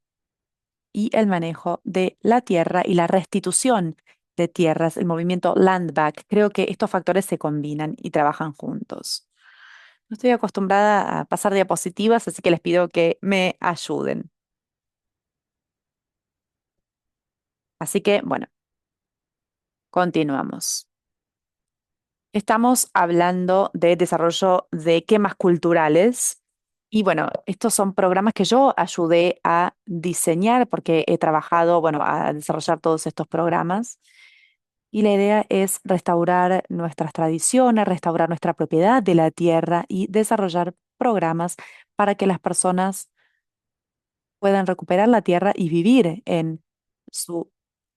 y el manejo de la tierra y la restitución de tierras, el movimiento land back. Creo que estos factores se combinan y trabajan juntos. No estoy acostumbrada a pasar diapositivas, así que les pido que me ayuden. Así que, bueno, continuamos. Estamos hablando de desarrollo de quemas culturales. Y bueno, estos son programas que yo ayudé a diseñar porque he trabajado, bueno, a desarrollar todos estos programas. Y la idea es restaurar nuestras tradiciones, restaurar nuestra propiedad de la tierra y desarrollar programas para que las personas puedan recuperar la tierra y vivir en su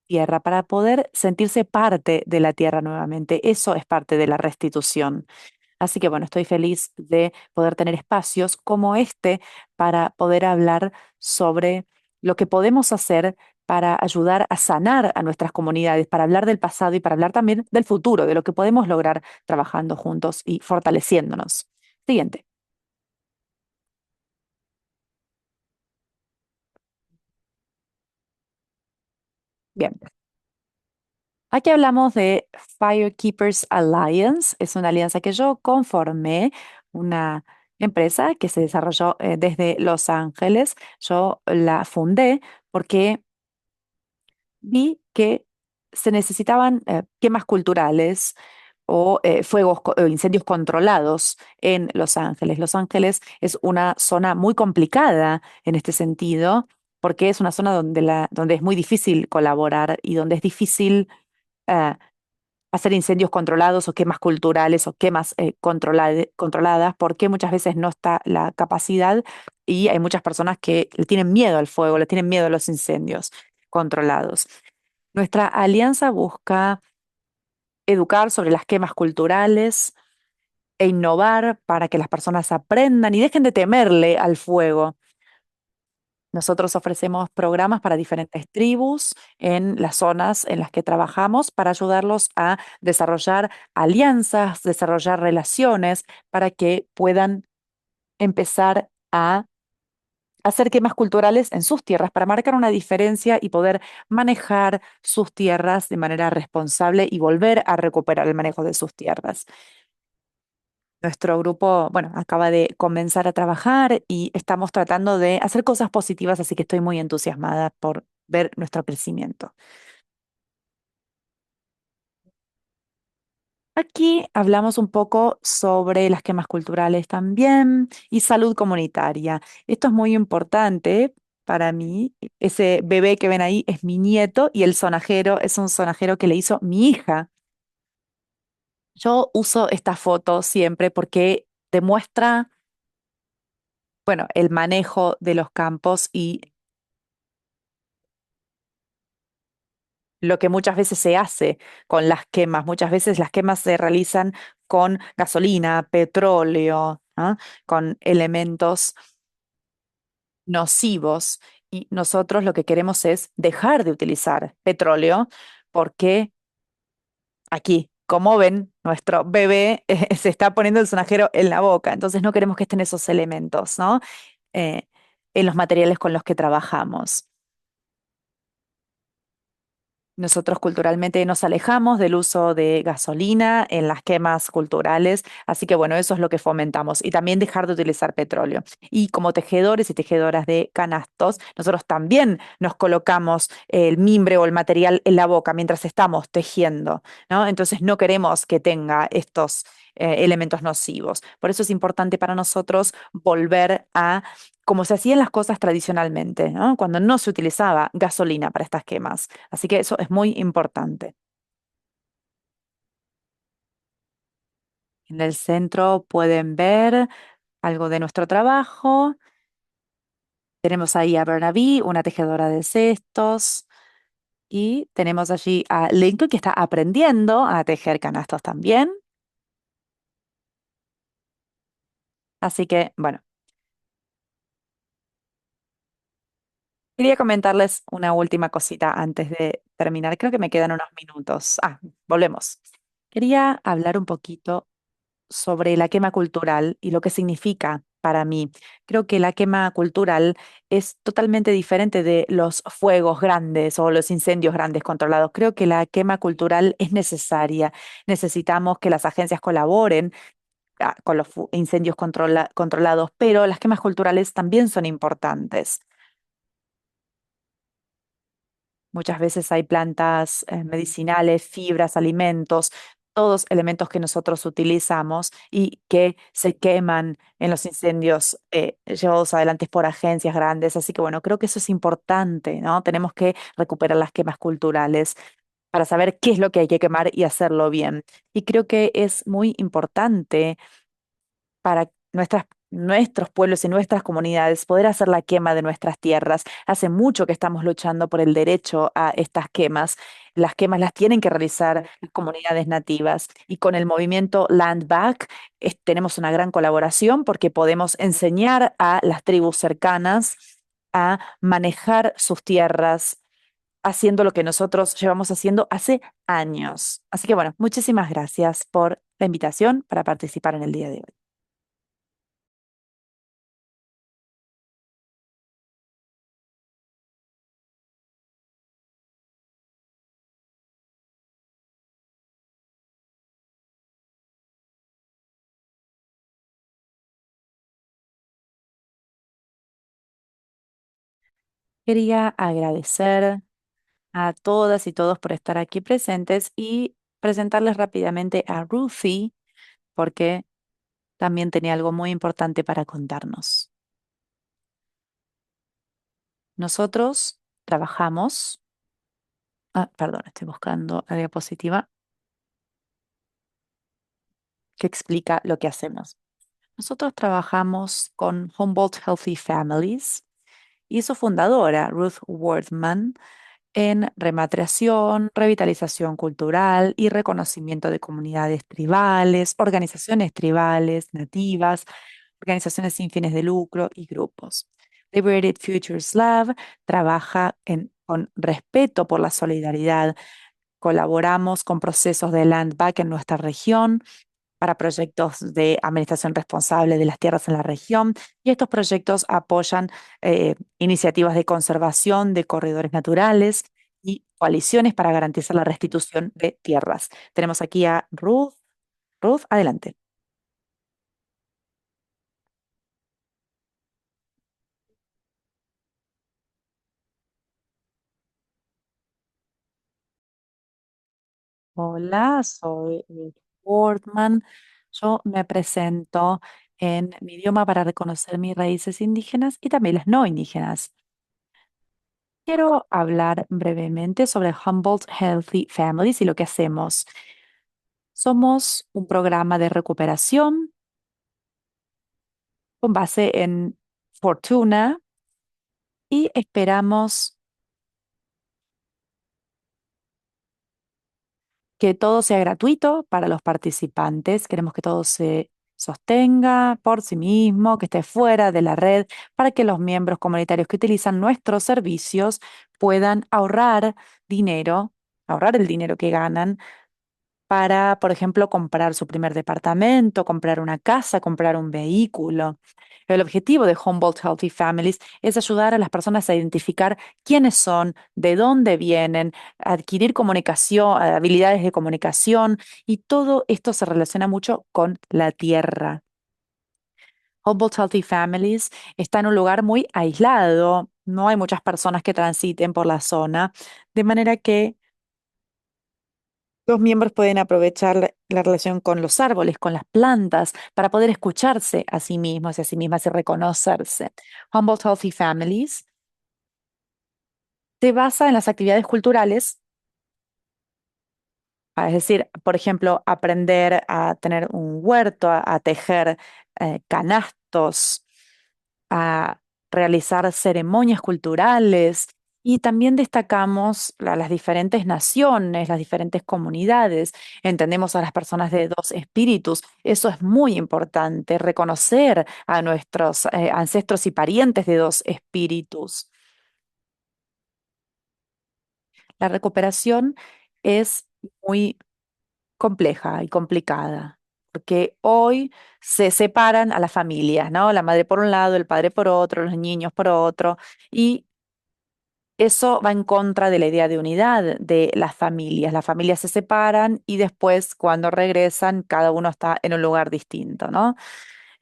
tierra, para poder sentirse parte de la tierra nuevamente. Eso es parte de la restitución. Así que bueno, estoy feliz de poder tener espacios como este para poder hablar sobre lo que podemos hacer para ayudar a sanar a nuestras comunidades, para hablar del pasado y para hablar también del futuro, de lo que podemos lograr trabajando juntos y fortaleciéndonos. Siguiente. Bien. Aquí hablamos de Firekeepers Alliance. Es una alianza que yo conformé, una empresa que se desarrolló desde Los Ángeles. Yo la fundé porque vi que se necesitaban quemas culturales o incendios controlados en Los Ángeles. Los Ángeles es una zona muy complicada en este sentido, porque es una zona donde es muy difícil colaborar y donde es difícil eh, hacer incendios controlados o quemas culturales o quemas controladas, porque muchas veces no está la capacidad y hay muchas personas que le tienen miedo al fuego, le tienen miedo a los incendios controlados. Nuestra alianza busca educar sobre las quemas culturales e innovar para que las personas aprendan y dejen de temerle al fuego. Nosotros ofrecemos programas para diferentes tribus en las zonas en las que trabajamos para ayudarlos a desarrollar alianzas, desarrollar relaciones para que puedan empezar a hacer quemas culturales en sus tierras para marcar una diferencia y poder manejar sus tierras de manera responsable y volver a recuperar el manejo de sus tierras. Nuestro grupo, bueno, acaba de comenzar a trabajar y estamos tratando de hacer cosas positivas, así que estoy muy entusiasmada por ver nuestro crecimiento. Aquí hablamos un poco sobre las quemas culturales también y salud comunitaria. Esto es muy importante para mí. Ese bebé que ven ahí es mi nieto y el sonajero es un sonajero que le hizo mi hija. Yo uso esta foto siempre porque demuestra, bueno, el manejo de los campos y lo que muchas veces se hace con las quemas. Muchas veces las quemas se realizan con gasolina, petróleo, ¿ah? Con elementos nocivos. Y nosotros lo que queremos es dejar de utilizar petróleo porque aquí, como ven, nuestro bebé se está poniendo el sonajero en la boca. Entonces no queremos que estén esos elementos, ¿no? Eh, en los materiales con los que trabajamos. Nosotros culturalmente nos alejamos del uso de gasolina en las quemas culturales, así que bueno, eso es lo que fomentamos y también dejar de utilizar petróleo. Y como tejedores y tejedoras de canastos, nosotros también nos colocamos el mimbre o el material en la boca mientras estamos tejiendo, ¿no? Entonces no queremos que tenga estos elementos nocivos. Por eso es importante para nosotros volver a como se hacían las cosas tradicionalmente, ¿no? Cuando no se utilizaba gasolina para estas quemas. Así que eso es muy importante. En el centro pueden ver algo de nuestro trabajo. Tenemos ahí a Bernabé, una tejedora de cestos, y tenemos allí a Lincoln que está aprendiendo a tejer canastos también. Así que, bueno, quería comentarles una última cosita antes de terminar. Creo que me quedan unos minutos. Volvemos. Quería hablar un poquito sobre la quema cultural y lo que significa para mí. Creo que la quema cultural es totalmente diferente de los fuegos grandes o los incendios grandes controlados. Creo que la quema cultural es necesaria. Necesitamos que las agencias colaboren con los incendios controlados, pero las quemas culturales también son importantes. Muchas veces hay plantas medicinales, fibras, alimentos, todos elementos que nosotros utilizamos y que se queman en los incendios llevados adelante por agencias grandes. Así que bueno, creo que eso es importante, ¿no? Tenemos que recuperar las quemas culturales para saber qué es lo que hay que quemar y hacerlo bien. Y creo que es muy importante para nuestros pueblos y nuestras comunidades poder hacer la quema de nuestras tierras. Hace mucho que estamos luchando por el derecho a estas quemas. Las quemas las tienen que realizar las comunidades nativas y con el movimiento Land Back tenemos una gran colaboración porque podemos enseñar a las tribus cercanas a manejar sus tierras haciendo lo que nosotros llevamos haciendo hace años. Así que bueno, muchísimas gracias por la invitación para participar en el día de hoy. Quería agradecer a todas y todos por estar aquí presentes y presentarles rápidamente a Ruthie porque también tenía algo muy importante para contarnos. Nosotros trabajamos, perdón, estoy buscando la diapositiva que explica lo que hacemos. Nosotros trabajamos con Humboldt Healthy Families y su fundadora, Ruth Worthman, en rematriación, revitalización cultural y reconocimiento de comunidades tribales, organizaciones tribales, nativas, organizaciones sin fines de lucro y grupos. Liberated Futures Lab trabaja con respeto por la solidaridad. Colaboramos con procesos de land back en nuestra región para proyectos de administración responsable de las tierras en la región y estos proyectos apoyan iniciativas de conservación de corredores naturales y coaliciones para garantizar la restitución de tierras. Tenemos aquí a Ruth. Ruth, adelante. Hola, soy Ruth Wortman. Yo me presento en mi idioma para reconocer mis raíces indígenas y también las no indígenas. Quiero hablar brevemente sobre Humboldt Healthy Families y lo que hacemos. Somos un programa de recuperación con base en Fortuna y esperamos que todo sea gratuito para los participantes. Queremos que todo se sostenga por sí mismo, que esté fuera de la red, para que los miembros comunitarios que utilizan nuestros servicios puedan dinero, ahorrar el dinero que ganan para, por ejemplo, comprar su primer departamento, comprar una casa, comprar un vehículo. El objetivo de Humboldt Healthy Families es ayudar a las personas a identificar quiénes son, de dónde vienen, adquirir comunicación, habilidades de comunicación, y todo esto se relaciona mucho con la tierra. Humboldt Healthy Families está en un lugar muy aislado, no hay muchas personas que transiten por la zona, de manera que los miembros pueden aprovechar la relación con los árboles, con las plantas, para poder escucharse a sí mismos y a sí mismas y reconocerse. Humboldt Healthy Families se basa en las actividades culturales, es decir, por ejemplo, aprender a tener un huerto, a tejer canastos, a realizar ceremonias culturales, y también destacamos las diferentes naciones, las diferentes comunidades. Entendemos a las personas de dos espíritus. Eso es muy importante, reconocer a nuestros ancestros y parientes de dos espíritus. La recuperación es muy compleja y complicada, porque hoy se separan a las familias, ¿no? La madre por un lado, el padre por otro, los niños por otro, y eso va en contra de la idea de unidad de las familias. Las familias se separan y después, cuando regresan, cada uno está en un lugar distinto, ¿no?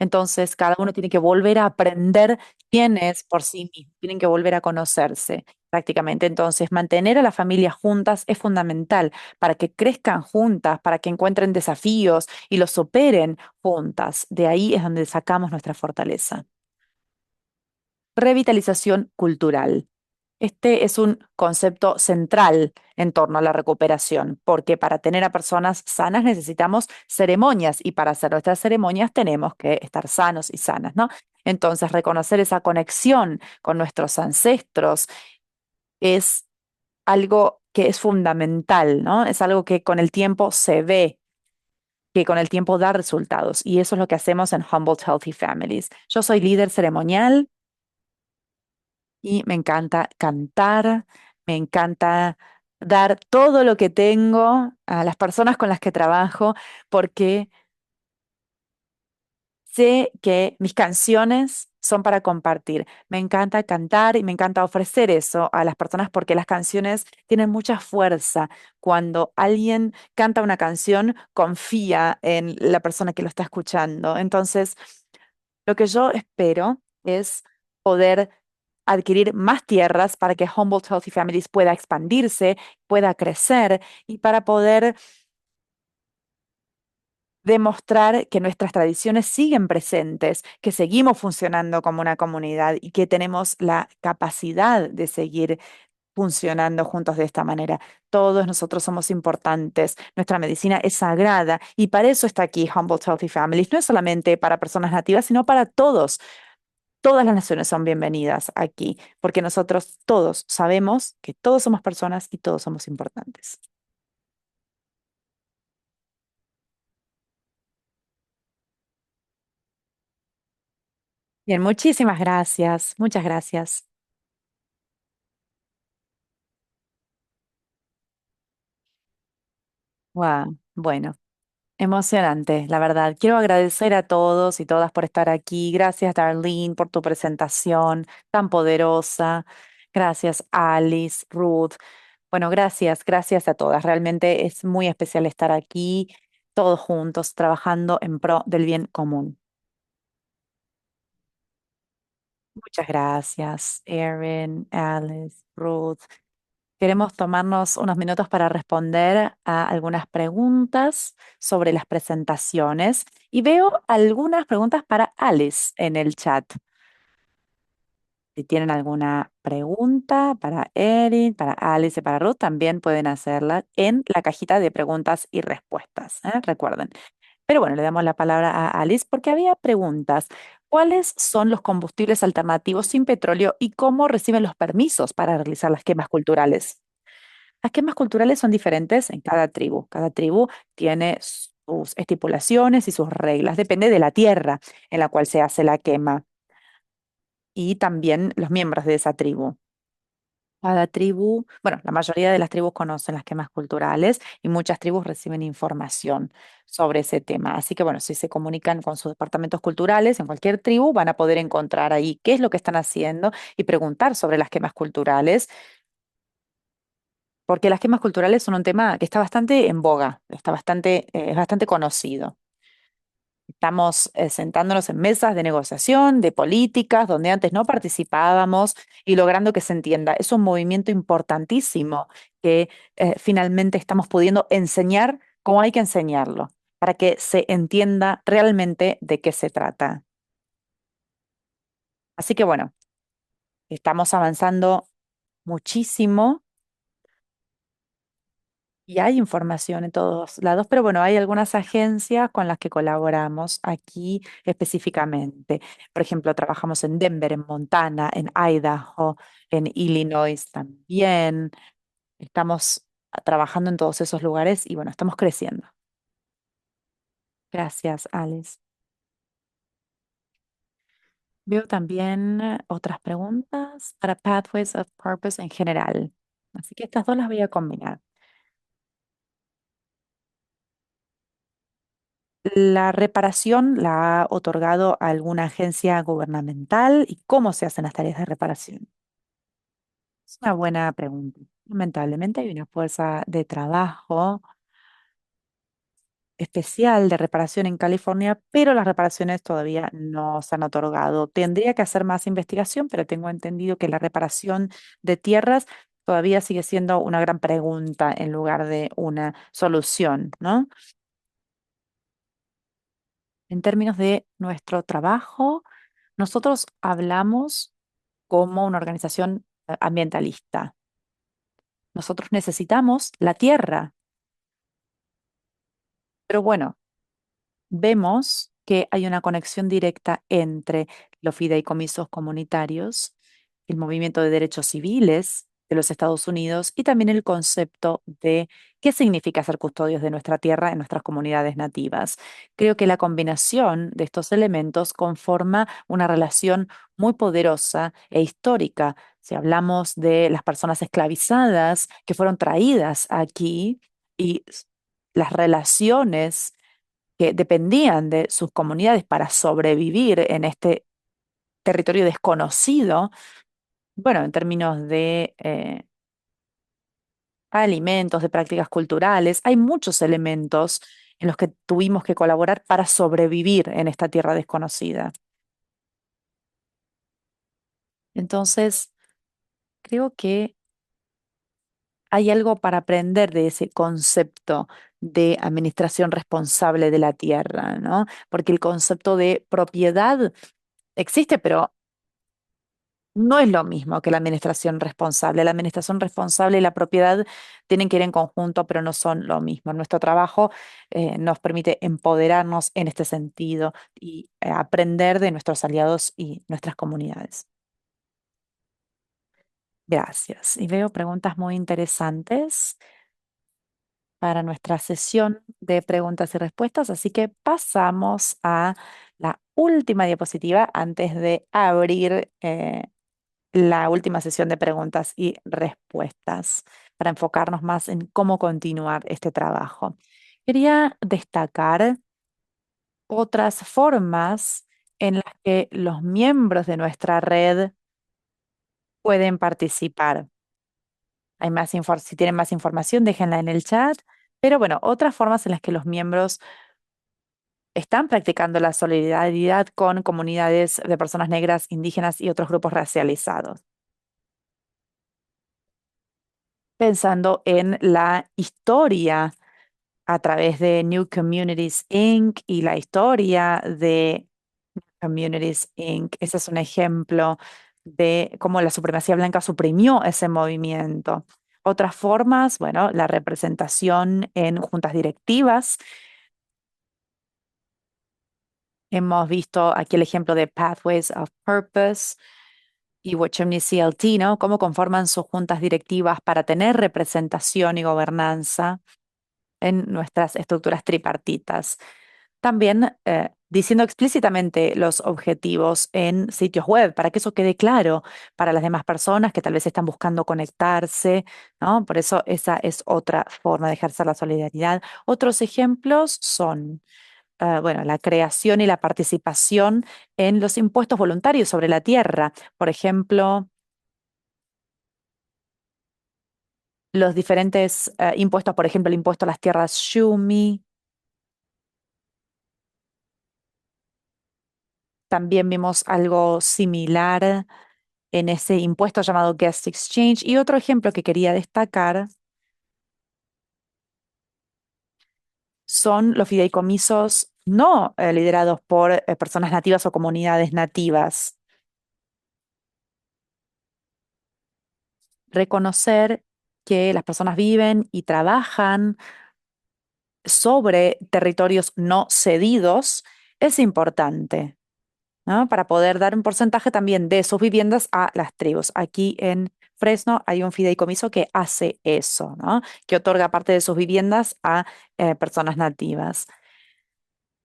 Entonces, cada uno tiene que volver a aprender quién es por sí mismo, tienen que volver a conocerse prácticamente. Entonces, mantener a las familias juntas es fundamental para que crezcan juntas, para que encuentren desafíos y los superen juntas. De ahí es donde sacamos nuestra fortaleza. Revitalización cultural. Este es un concepto central en torno a la recuperación, porque para tener a personas sanas necesitamos ceremonias, y para hacer nuestras ceremonias tenemos que estar sanos y sanas, ¿no? Entonces, reconocer esa conexión con nuestros ancestros es algo que es fundamental, ¿no? Es algo que con el tiempo se ve, que con el tiempo da resultados, y eso es lo que hacemos en Humboldt Healthy Families. Yo soy líder ceremonial y me encanta cantar, me encanta dar todo lo que tengo a las personas con las que trabajo, porque sé que mis canciones son para compartir. Me encanta cantar y me encanta ofrecer eso a las personas, porque las canciones tienen mucha fuerza. Cuando alguien canta una canción, confía en la persona que lo está escuchando. Entonces, lo que yo espero es poder adquirir más tierras para que Humboldt Healthy Families pueda expandirse, pueda crecer, y para poder demostrar que nuestras tradiciones siguen presentes, que seguimos funcionando como una comunidad y que tenemos la capacidad de seguir funcionando juntos de esta manera. Todos nosotros somos importantes, nuestra medicina es sagrada, y para eso está aquí Humboldt Healthy Families. No es solamente para personas nativas, sino para todos. Todas las naciones son bienvenidas aquí, porque nosotros todos sabemos que todos somos personas y todos somos importantes. Bien, muchísimas gracias. Muchas gracias. Wow, bueno, emocionante, la verdad. Quiero agradecer a todos y todas por estar aquí. Gracias, Darlene, por tu presentación tan poderosa. Gracias, Alice, Ruth. Bueno, gracias a todas. Realmente es muy especial estar aquí, todos juntos, trabajando en pro del bien común. Muchas gracias, Erin, Alice, Ruth. Queremos tomarnos unos minutos para responder a algunas preguntas sobre las presentaciones, y veo algunas preguntas para Alice en el chat. Si tienen alguna pregunta para Erin, para Alice y para Ruth, también pueden hacerla en la cajita de preguntas y respuestas, ¿eh? Recuerden. Pero bueno, le damos la palabra a Alice porque había preguntas. ¿Cuáles son los combustibles alternativos sin petróleo y cómo reciben los permisos para realizar las quemas culturales? Las quemas culturales son diferentes en cada tribu. Cada tribu tiene sus estipulaciones y sus reglas. Depende de la tierra en la cual se hace la quema y también los miembros de esa tribu. Cada tribu, bueno, la mayoría de las tribus conocen las quemas culturales y muchas tribus reciben información sobre ese tema. Así que bueno, si se comunican con sus departamentos culturales en cualquier tribu, van a poder encontrar ahí qué es lo que están haciendo y preguntar sobre las quemas culturales, porque las quemas culturales son un tema que está bastante en boga, es bastante conocido. Estamos sentándonos en mesas de negociación, de políticas, donde antes no participábamos y logrando que se entienda. Es un movimiento importantísimo que finalmente estamos pudiendo enseñar como hay que enseñarlo, para que se entienda realmente de qué se trata. Así que bueno, estamos avanzando muchísimo. Y hay información en todos lados, pero bueno, hay algunas agencias con las que colaboramos aquí específicamente. Por ejemplo, trabajamos en Denver, en Montana, en Idaho, en Illinois también. Estamos trabajando en todos esos lugares y bueno, estamos creciendo. Gracias, Alice. Veo también otras preguntas para Pathways of Purpose en general. Así que estas dos las voy a combinar. ¿La reparación la ha otorgado alguna agencia gubernamental y cómo se hacen las tareas de reparación? Es una buena pregunta. Lamentablemente hay una fuerza de trabajo especial de reparación en California, pero las reparaciones todavía no se han otorgado. Tendría que hacer más investigación, pero tengo entendido que la reparación de tierras todavía sigue siendo una gran pregunta en lugar de una solución, ¿no? En términos de nuestro trabajo, nosotros hablamos como una organización ambientalista. Nosotros necesitamos la tierra, pero bueno, vemos que hay una conexión directa entre los fideicomisos comunitarios, el movimiento de derechos civiles de los Estados Unidos y también el concepto de qué significa ser custodios de nuestra tierra en nuestras comunidades nativas. Creo que la combinación de estos elementos conforma una relación muy poderosa e histórica. Si hablamos de las personas esclavizadas que fueron traídas aquí y las relaciones que dependían de sus comunidades para sobrevivir en este territorio desconocido, bueno, en términos de alimentos, de prácticas culturales, hay muchos elementos en los que tuvimos que colaborar para sobrevivir en esta tierra desconocida. Entonces, creo que hay algo para aprender de ese concepto de administración responsable de la tierra, ¿no? Porque el concepto de propiedad existe, pero no es lo mismo que la administración responsable. La administración responsable y la propiedad tienen que ir en conjunto, pero no son lo mismo. Nuestro trabajo nos permite empoderarnos en este sentido y aprender de nuestros aliados y nuestras comunidades. Gracias. Y veo preguntas muy interesantes para nuestra sesión de preguntas y respuestas, así que pasamos a la última diapositiva antes de abrir la última sesión de preguntas y respuestas para enfocarnos más en cómo continuar este trabajo. Quería destacar otras formas en las que los miembros de nuestra red pueden participar. Si tienen más información, déjenla en el chat. Pero bueno, otras formas en las que los miembros están practicando la solidaridad con comunidades de personas negras, indígenas y otros grupos racializados. Pensando en la historia a través de New Communities Inc. y la historia de Communities Inc. Ese es un ejemplo de cómo la supremacía blanca suprimió ese movimiento. Otras formas, bueno, la representación en juntas directivas. Hemos visto aquí el ejemplo de Pathways of Purpose y Wachemni CLT, ¿no? Cómo conforman sus juntas directivas para tener representación y gobernanza en nuestras estructuras tripartitas. También diciendo explícitamente los objetivos en sitios web, para que eso quede claro para las demás personas que tal vez están buscando conectarse, ¿no? Por eso esa es otra forma de ejercer la solidaridad. Otros ejemplos son, bueno, la creación y la participación en los impuestos voluntarios sobre la tierra. Por ejemplo, los diferentes impuestos, por ejemplo, el impuesto a las tierras Shumi. También vimos algo similar en ese impuesto llamado Guest Exchange. Y otro ejemplo que quería destacar son los fideicomisos no liderados por personas nativas o comunidades nativas. Reconocer que las personas viven y trabajan sobre territorios no cedidos es importante, ¿no? Para poder dar un porcentaje también de sus viviendas a las tribus. Aquí en Fresno hay un fideicomiso que hace eso, ¿no? Que otorga parte de sus viviendas a personas nativas.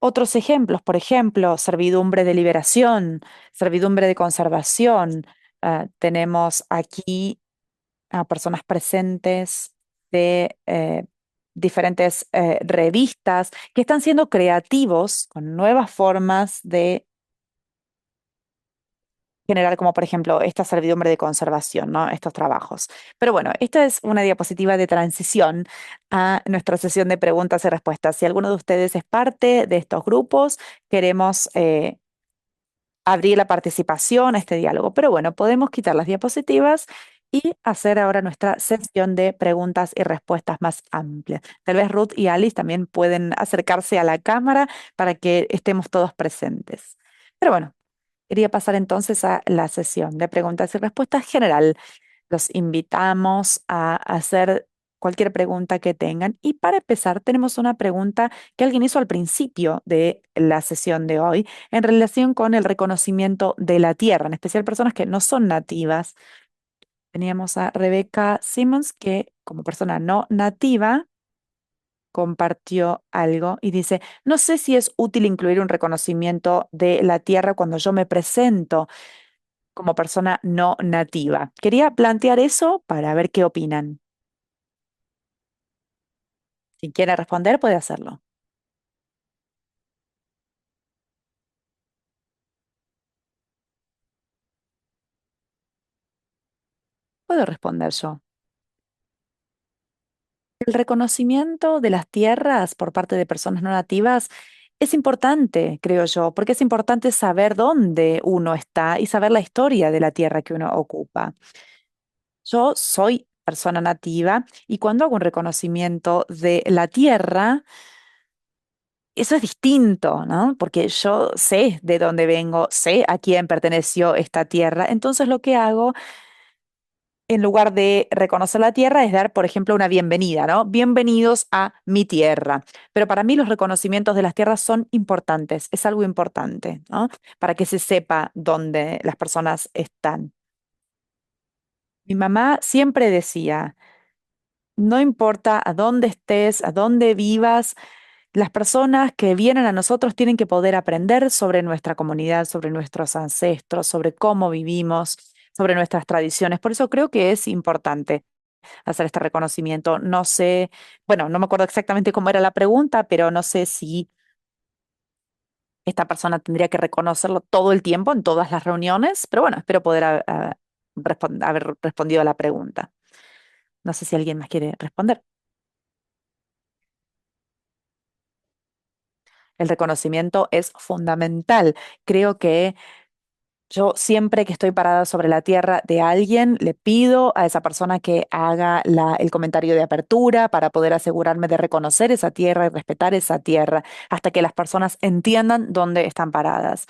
Otros ejemplos, por ejemplo, servidumbre de liberación, servidumbre de conservación. Tenemos aquí a personas presentes de diferentes revistas que están siendo creativos con nuevas formas de generar, como por ejemplo esta servidumbre de conservación, ¿no? Estos trabajos. Pero bueno, esta es una diapositiva de transición a nuestra sesión de preguntas y respuestas. Si alguno de ustedes es parte de estos grupos, queremos abrir la participación a este diálogo. Pero bueno, podemos quitar las diapositivas y hacer ahora nuestra sesión de preguntas y respuestas más amplia. Tal vez Ruth y Alice también pueden acercarse a la cámara para que estemos todos presentes. Pero bueno, quería pasar entonces a la sesión de preguntas y respuestas general. Los invitamos a hacer cualquier pregunta que tengan. Y para empezar, tenemos una pregunta que alguien hizo al principio de la sesión de hoy en relación con el reconocimiento de la tierra, en especial personas que no son nativas. Teníamos a Rebecca Simmons, que como persona no nativa compartió algo y dice, no sé si es útil incluir un reconocimiento de la tierra cuando yo me presento como persona no nativa. Quería plantear eso para ver qué opinan. Si quiere responder, puede hacerlo. Puedo responder yo. El reconocimiento de las tierras por parte de personas no nativas es importante, creo yo, porque es importante saber dónde uno está y saber la historia de la tierra que uno ocupa. Yo soy persona nativa y cuando hago un reconocimiento de la tierra, eso es distinto, ¿no? Porque yo sé de dónde vengo, sé a quién perteneció esta tierra. Entonces lo que hago en lugar de reconocer la tierra, es dar, por ejemplo, una bienvenida, ¿no? Bienvenidos a mi tierra. Pero para mí los reconocimientos de las tierras son importantes, es algo importante, ¿no? Para que se sepa dónde las personas están. Mi mamá siempre decía, no importa a dónde estés, a dónde vivas, las personas que vienen a nosotros tienen que poder aprender sobre nuestra comunidad, sobre nuestros ancestros, sobre cómo vivimos, sobre nuestras tradiciones. Por eso creo que es importante hacer este reconocimiento. No sé, bueno, no me acuerdo exactamente cómo era la pregunta, pero no sé si esta persona tendría que reconocerlo todo el tiempo en todas las reuniones, pero bueno, espero poder haber respondido a la pregunta. No sé si alguien más quiere responder. El reconocimiento es fundamental. Creo que yo siempre que estoy parada sobre la tierra de alguien, le pido a esa persona que haga el comentario de apertura para poder asegurarme de reconocer esa tierra y respetar esa tierra hasta que las personas entiendan dónde están paradas.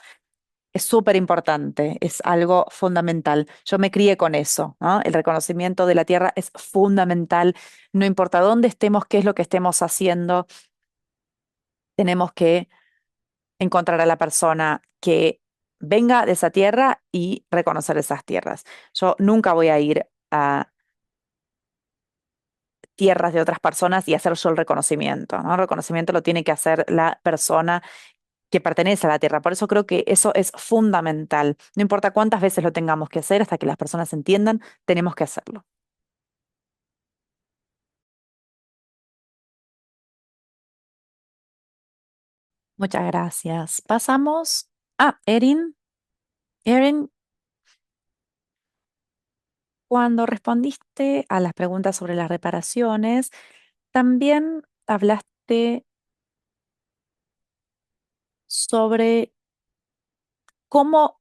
Es súper importante, es algo fundamental. Yo me crié con eso, ¿no? El reconocimiento de la tierra es fundamental. No importa dónde estemos, qué es lo que estemos haciendo, tenemos que encontrar a la persona que venga de esa tierra y reconocer esas tierras. Yo nunca voy a ir a tierras de otras personas y hacer yo el reconocimiento, ¿no? El reconocimiento lo tiene que hacer la persona que pertenece a la tierra. Por eso creo que eso es fundamental. No importa cuántas veces lo tengamos que hacer, hasta que las personas entiendan, tenemos que hacerlo. Muchas gracias. Pasamos a Erin. Erin, cuando respondiste a las preguntas sobre las reparaciones, también hablaste sobre cómo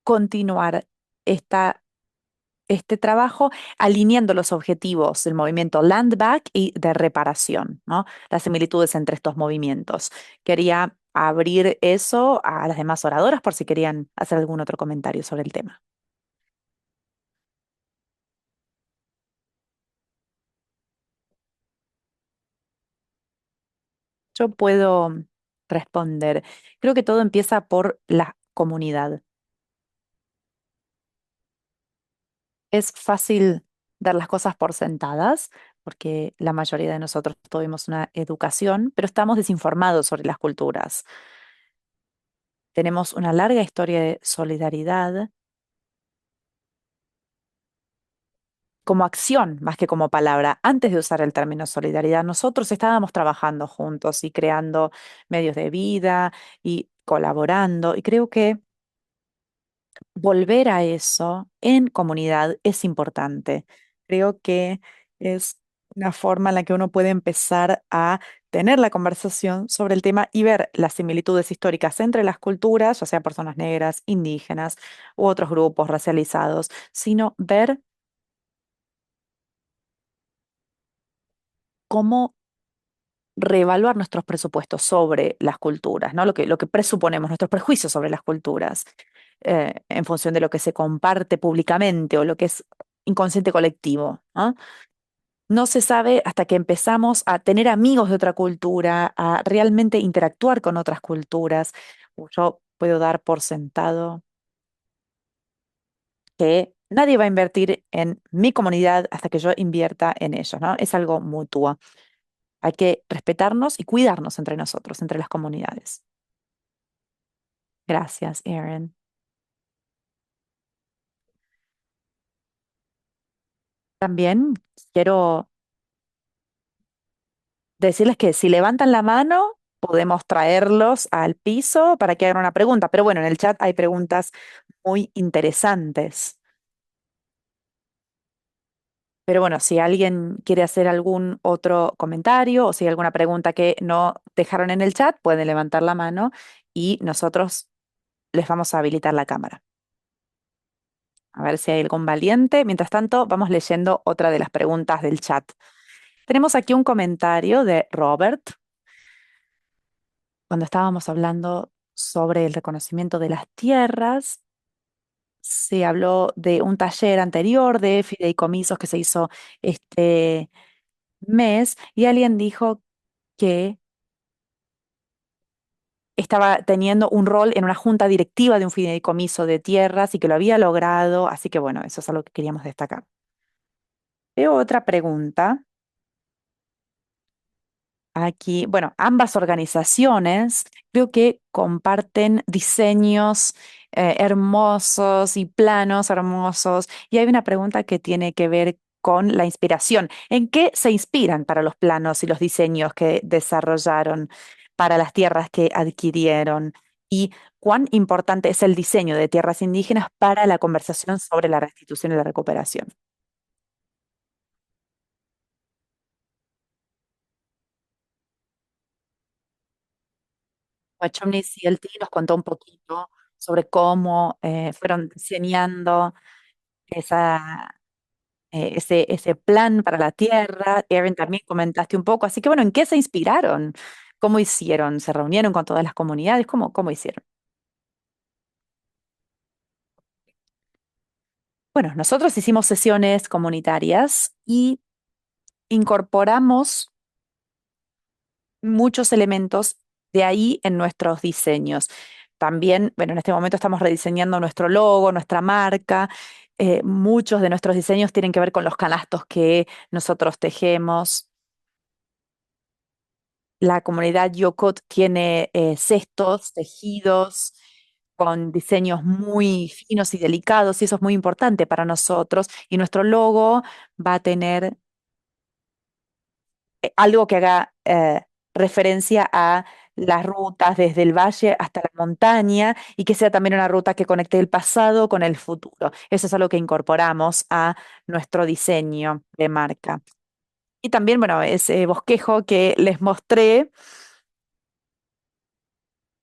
continuar esta este trabajo alineando los objetivos del movimiento Land Back y de reparación, ¿no? Las similitudes entre estos movimientos. Quería abrir eso a las demás oradoras por si querían hacer algún otro comentario sobre el tema. Yo puedo responder. Creo que todo empieza por la comunidad. Es fácil dar las cosas por sentadas, porque la mayoría de nosotros tuvimos una educación, pero estamos desinformados sobre las culturas. Tenemos una larga historia de solidaridad como acción más que como palabra. Antes de usar el término solidaridad, nosotros estábamos trabajando juntos y creando medios de vida y colaborando. Y creo que volver a eso en comunidad es importante. Creo que es una forma en la que uno puede empezar a tener la conversación sobre el tema y ver las similitudes históricas entre las culturas, ya sea personas negras, indígenas u otros grupos racializados, sino ver cómo reevaluar nuestros presupuestos sobre las culturas, ¿no? Lo que presuponemos, nuestros prejuicios sobre las culturas, en función de lo que se comparte públicamente o lo que es inconsciente colectivo, ¿no? No se sabe hasta que empezamos a tener amigos de otra cultura, a realmente interactuar con otras culturas. Yo puedo dar por sentado que nadie va a invertir en mi comunidad hasta que yo invierta en ellos, ¿no? Es algo mutuo. Hay que respetarnos y cuidarnos entre nosotros, entre las comunidades. Gracias, Aaron. También quiero decirles que si levantan la mano, podemos traerlos al piso para que hagan una pregunta. Pero bueno, en el chat hay preguntas muy interesantes. Pero bueno, si alguien quiere hacer algún otro comentario o si hay alguna pregunta que no dejaron en el chat, pueden levantar la mano y nosotros les vamos a habilitar la cámara. A ver si hay algún valiente. Mientras tanto, vamos leyendo otra de las preguntas del chat. Tenemos aquí un comentario de Robert cuando estábamos hablando sobre el reconocimiento de las tierras. Se habló de un taller anterior de fideicomisos que se hizo este mes y alguien dijo que estaba teniendo un rol en una junta directiva de un fideicomiso de tierras y que lo había logrado. Así que bueno, eso es algo que queríamos destacar. Veo otra pregunta. Aquí, bueno, ambas organizaciones creo que comparten diseños hermosos y planos hermosos. Y hay una pregunta que tiene que ver con la inspiración. ¿En qué se inspiran para los planos y los diseños que desarrollaron para las tierras que adquirieron? ¿Y cuán importante es el diseño de tierras indígenas para la conversación sobre la restitución y la recuperación? Wachowni CLT nos contó un poquito sobre cómo fueron diseñando ese plan para la Tierra. Erin, también comentaste un poco, así que bueno, ¿en qué se inspiraron? ¿Cómo hicieron? ¿Se reunieron con todas las comunidades? ¿Cómo hicieron? Bueno, nosotros hicimos sesiones comunitarias y incorporamos muchos elementos de ahí en nuestros diseños. También, bueno, en este momento estamos rediseñando nuestro logo, nuestra marca. Muchos de nuestros diseños tienen que ver con los canastos que nosotros tejemos. La comunidad Yokot tiene cestos, tejidos con diseños muy finos y delicados, y eso es muy importante para nosotros. Y nuestro logo va a tener algo que haga referencia a las rutas desde el valle hasta la montaña y que sea también una ruta que conecte el pasado con el futuro. Eso es algo que incorporamos a nuestro diseño de marca. Y también, bueno, ese bosquejo que les mostré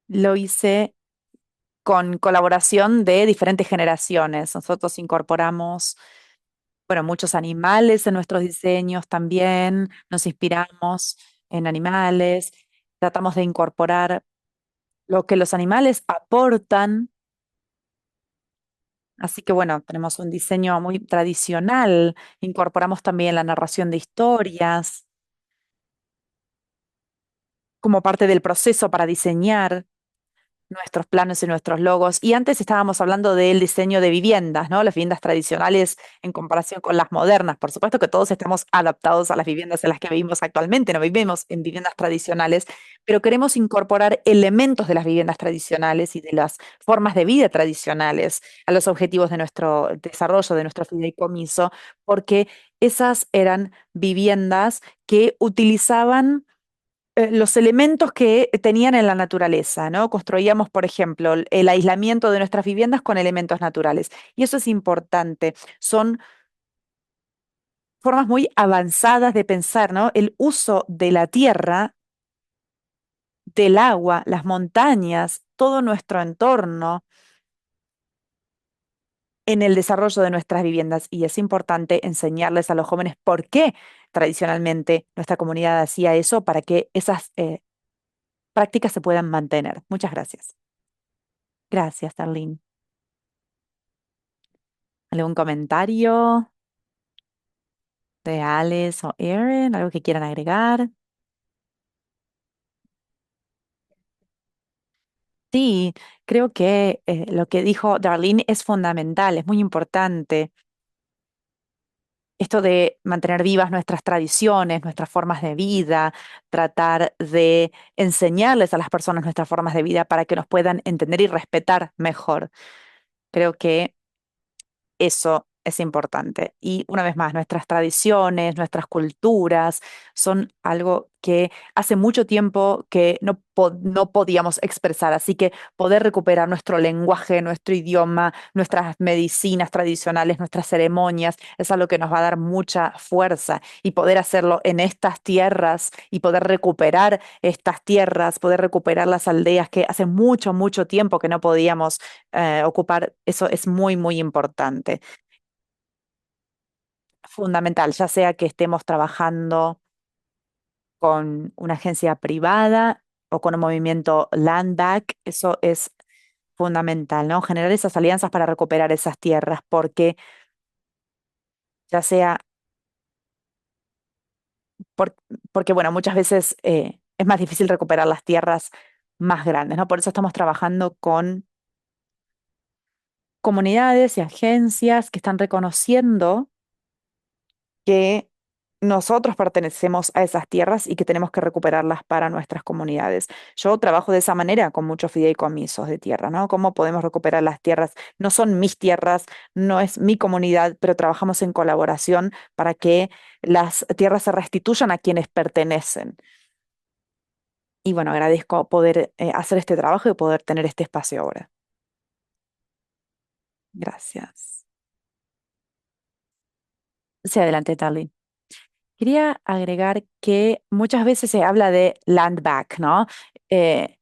lo hice con colaboración de diferentes generaciones. Nosotros incorporamos, bueno, muchos animales en nuestros diseños también, nos inspiramos en animales, tratamos de incorporar lo que los animales aportan. Así que bueno, tenemos un diseño muy tradicional, incorporamos también la narración de historias como parte del proceso para diseñar nuestros planos y nuestros logos. Y antes estábamos hablando del diseño de viviendas, ¿no? Las viviendas tradicionales en comparación con las modernas. Por supuesto que todos estamos adaptados a las viviendas en las que vivimos actualmente, no vivimos en viviendas tradicionales, pero queremos incorporar elementos de las viviendas tradicionales y de las formas de vida tradicionales a los objetivos de nuestro desarrollo, de nuestro fideicomiso, porque esas eran viviendas que utilizaban los elementos que tenían en la naturaleza, ¿no? Construíamos, por ejemplo, el aislamiento de nuestras viviendas con elementos naturales. Y eso es importante. Son formas muy avanzadas de pensar, ¿no? El uso de la tierra, del agua, las montañas, todo nuestro entorno en el desarrollo de nuestras viviendas. Y es importante enseñarles a los jóvenes por qué tradicionalmente nuestra comunidad hacía eso para que esas prácticas se puedan mantener. Muchas gracias. Gracias, Darlene. ¿Algún comentario de Alex o Erin? ¿Algo que quieran agregar? Sí, creo que lo que dijo Darlene es fundamental, es muy importante. Esto de mantener vivas nuestras tradiciones, nuestras formas de vida, tratar de enseñarles a las personas nuestras formas de vida para que nos puedan entender y respetar mejor. Creo que eso es importante. Y una vez más, nuestras tradiciones, nuestras culturas son algo que hace mucho tiempo que no podíamos expresar. Así que poder recuperar nuestro lenguaje, nuestro idioma, nuestras medicinas tradicionales, nuestras ceremonias, es algo que nos va a dar mucha fuerza. Y poder hacerlo en estas tierras y poder recuperar estas tierras, poder recuperar las aldeas que hace mucho, mucho tiempo que no podíamos ocupar, eso es muy, muy importante. Fundamental, ya sea que estemos trabajando con una agencia privada o con un movimiento land back, eso es fundamental, ¿no? Generar esas alianzas para recuperar esas tierras, porque ya sea, por- porque bueno, muchas veces es más difícil recuperar las tierras más grandes, ¿no? Por eso estamos trabajando con comunidades y agencias que están reconociendo que nosotros pertenecemos a esas tierras y que tenemos que recuperarlas para nuestras comunidades. Yo trabajo de esa manera con muchos fideicomisos de tierra, ¿no? ¿Cómo podemos recuperar las tierras? No son mis tierras, no es mi comunidad, pero trabajamos en colaboración para que las tierras se restituyan a quienes pertenecen. Y bueno, agradezco poder hacer este trabajo y poder tener este espacio ahora. Gracias. Sí, adelante, Tarly. Quería agregar que muchas veces se habla de land back, ¿no? Eh,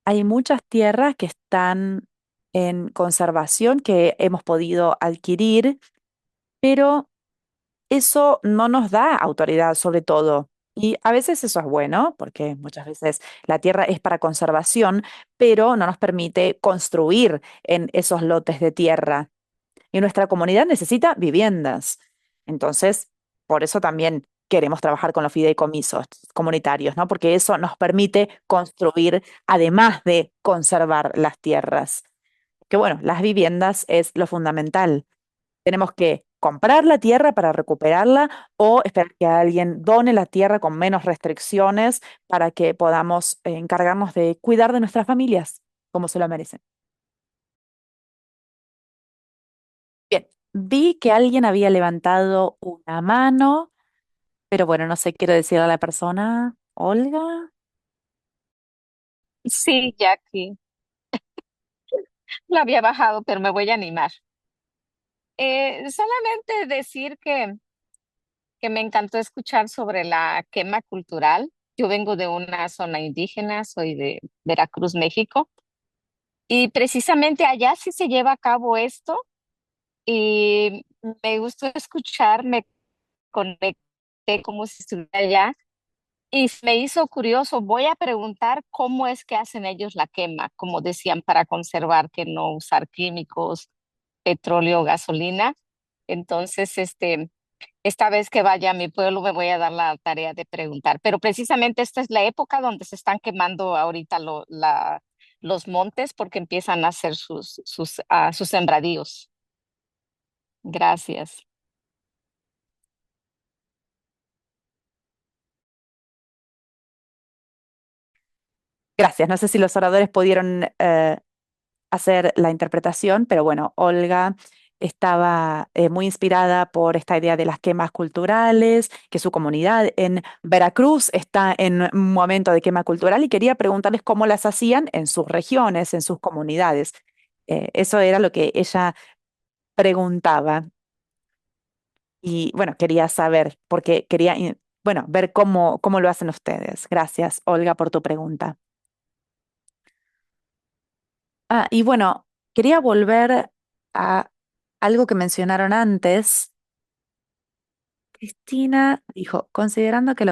Hay muchas tierras que están en conservación que hemos podido adquirir, pero eso no nos da autoridad sobre todo. Y a veces eso es bueno, porque muchas veces la tierra es para conservación, pero no nos permite construir en esos lotes de tierra. y nuestra comunidad necesita viviendas. Entonces, por eso también queremos trabajar con los fideicomisos comunitarios, ¿no? Porque eso nos permite construir, además de conservar las tierras. Que bueno, las viviendas es lo fundamental. Tenemos que comprar la tierra para recuperarla o esperar que alguien done la tierra con menos restricciones para que podamos encargarnos de cuidar de nuestras familias como se lo merecen. Bien, vi que alguien había levantado una mano, pero bueno, no sé, quiero decirle a la persona, Olga. Sí, Jackie, la había bajado, pero me voy a animar. Solamente decir que me encantó escuchar sobre la quema cultural. Yo vengo de una zona indígena, soy de Veracruz, México, y precisamente allá sí se lleva a cabo esto y me gustó escuchar, me conecté como si estuviera allá y me hizo curioso. Voy a preguntar cómo es que hacen ellos la quema, como decían, para conservar que no usar químicos, petróleo, gasolina. Entonces, esta vez que vaya a mi pueblo me voy a dar la tarea de preguntar. Pero precisamente esta es la época donde se están quemando ahorita los montes porque empiezan a hacer sus sembradíos. Gracias. Gracias. No sé si los oradores pudieron hacer la interpretación, pero bueno, Olga estaba muy inspirada por esta idea de las quemas culturales, que su comunidad en Veracruz está en un momento de quema cultural y quería preguntarles cómo las hacían en sus regiones, en sus comunidades. Eso era lo que ella preguntaba y bueno, quería saber, porque quería, bueno, ver cómo lo hacen ustedes. Gracias, Olga, por tu pregunta. Ah, y bueno, quería volver a algo que mencionaron antes. Cristina dijo, considerando que la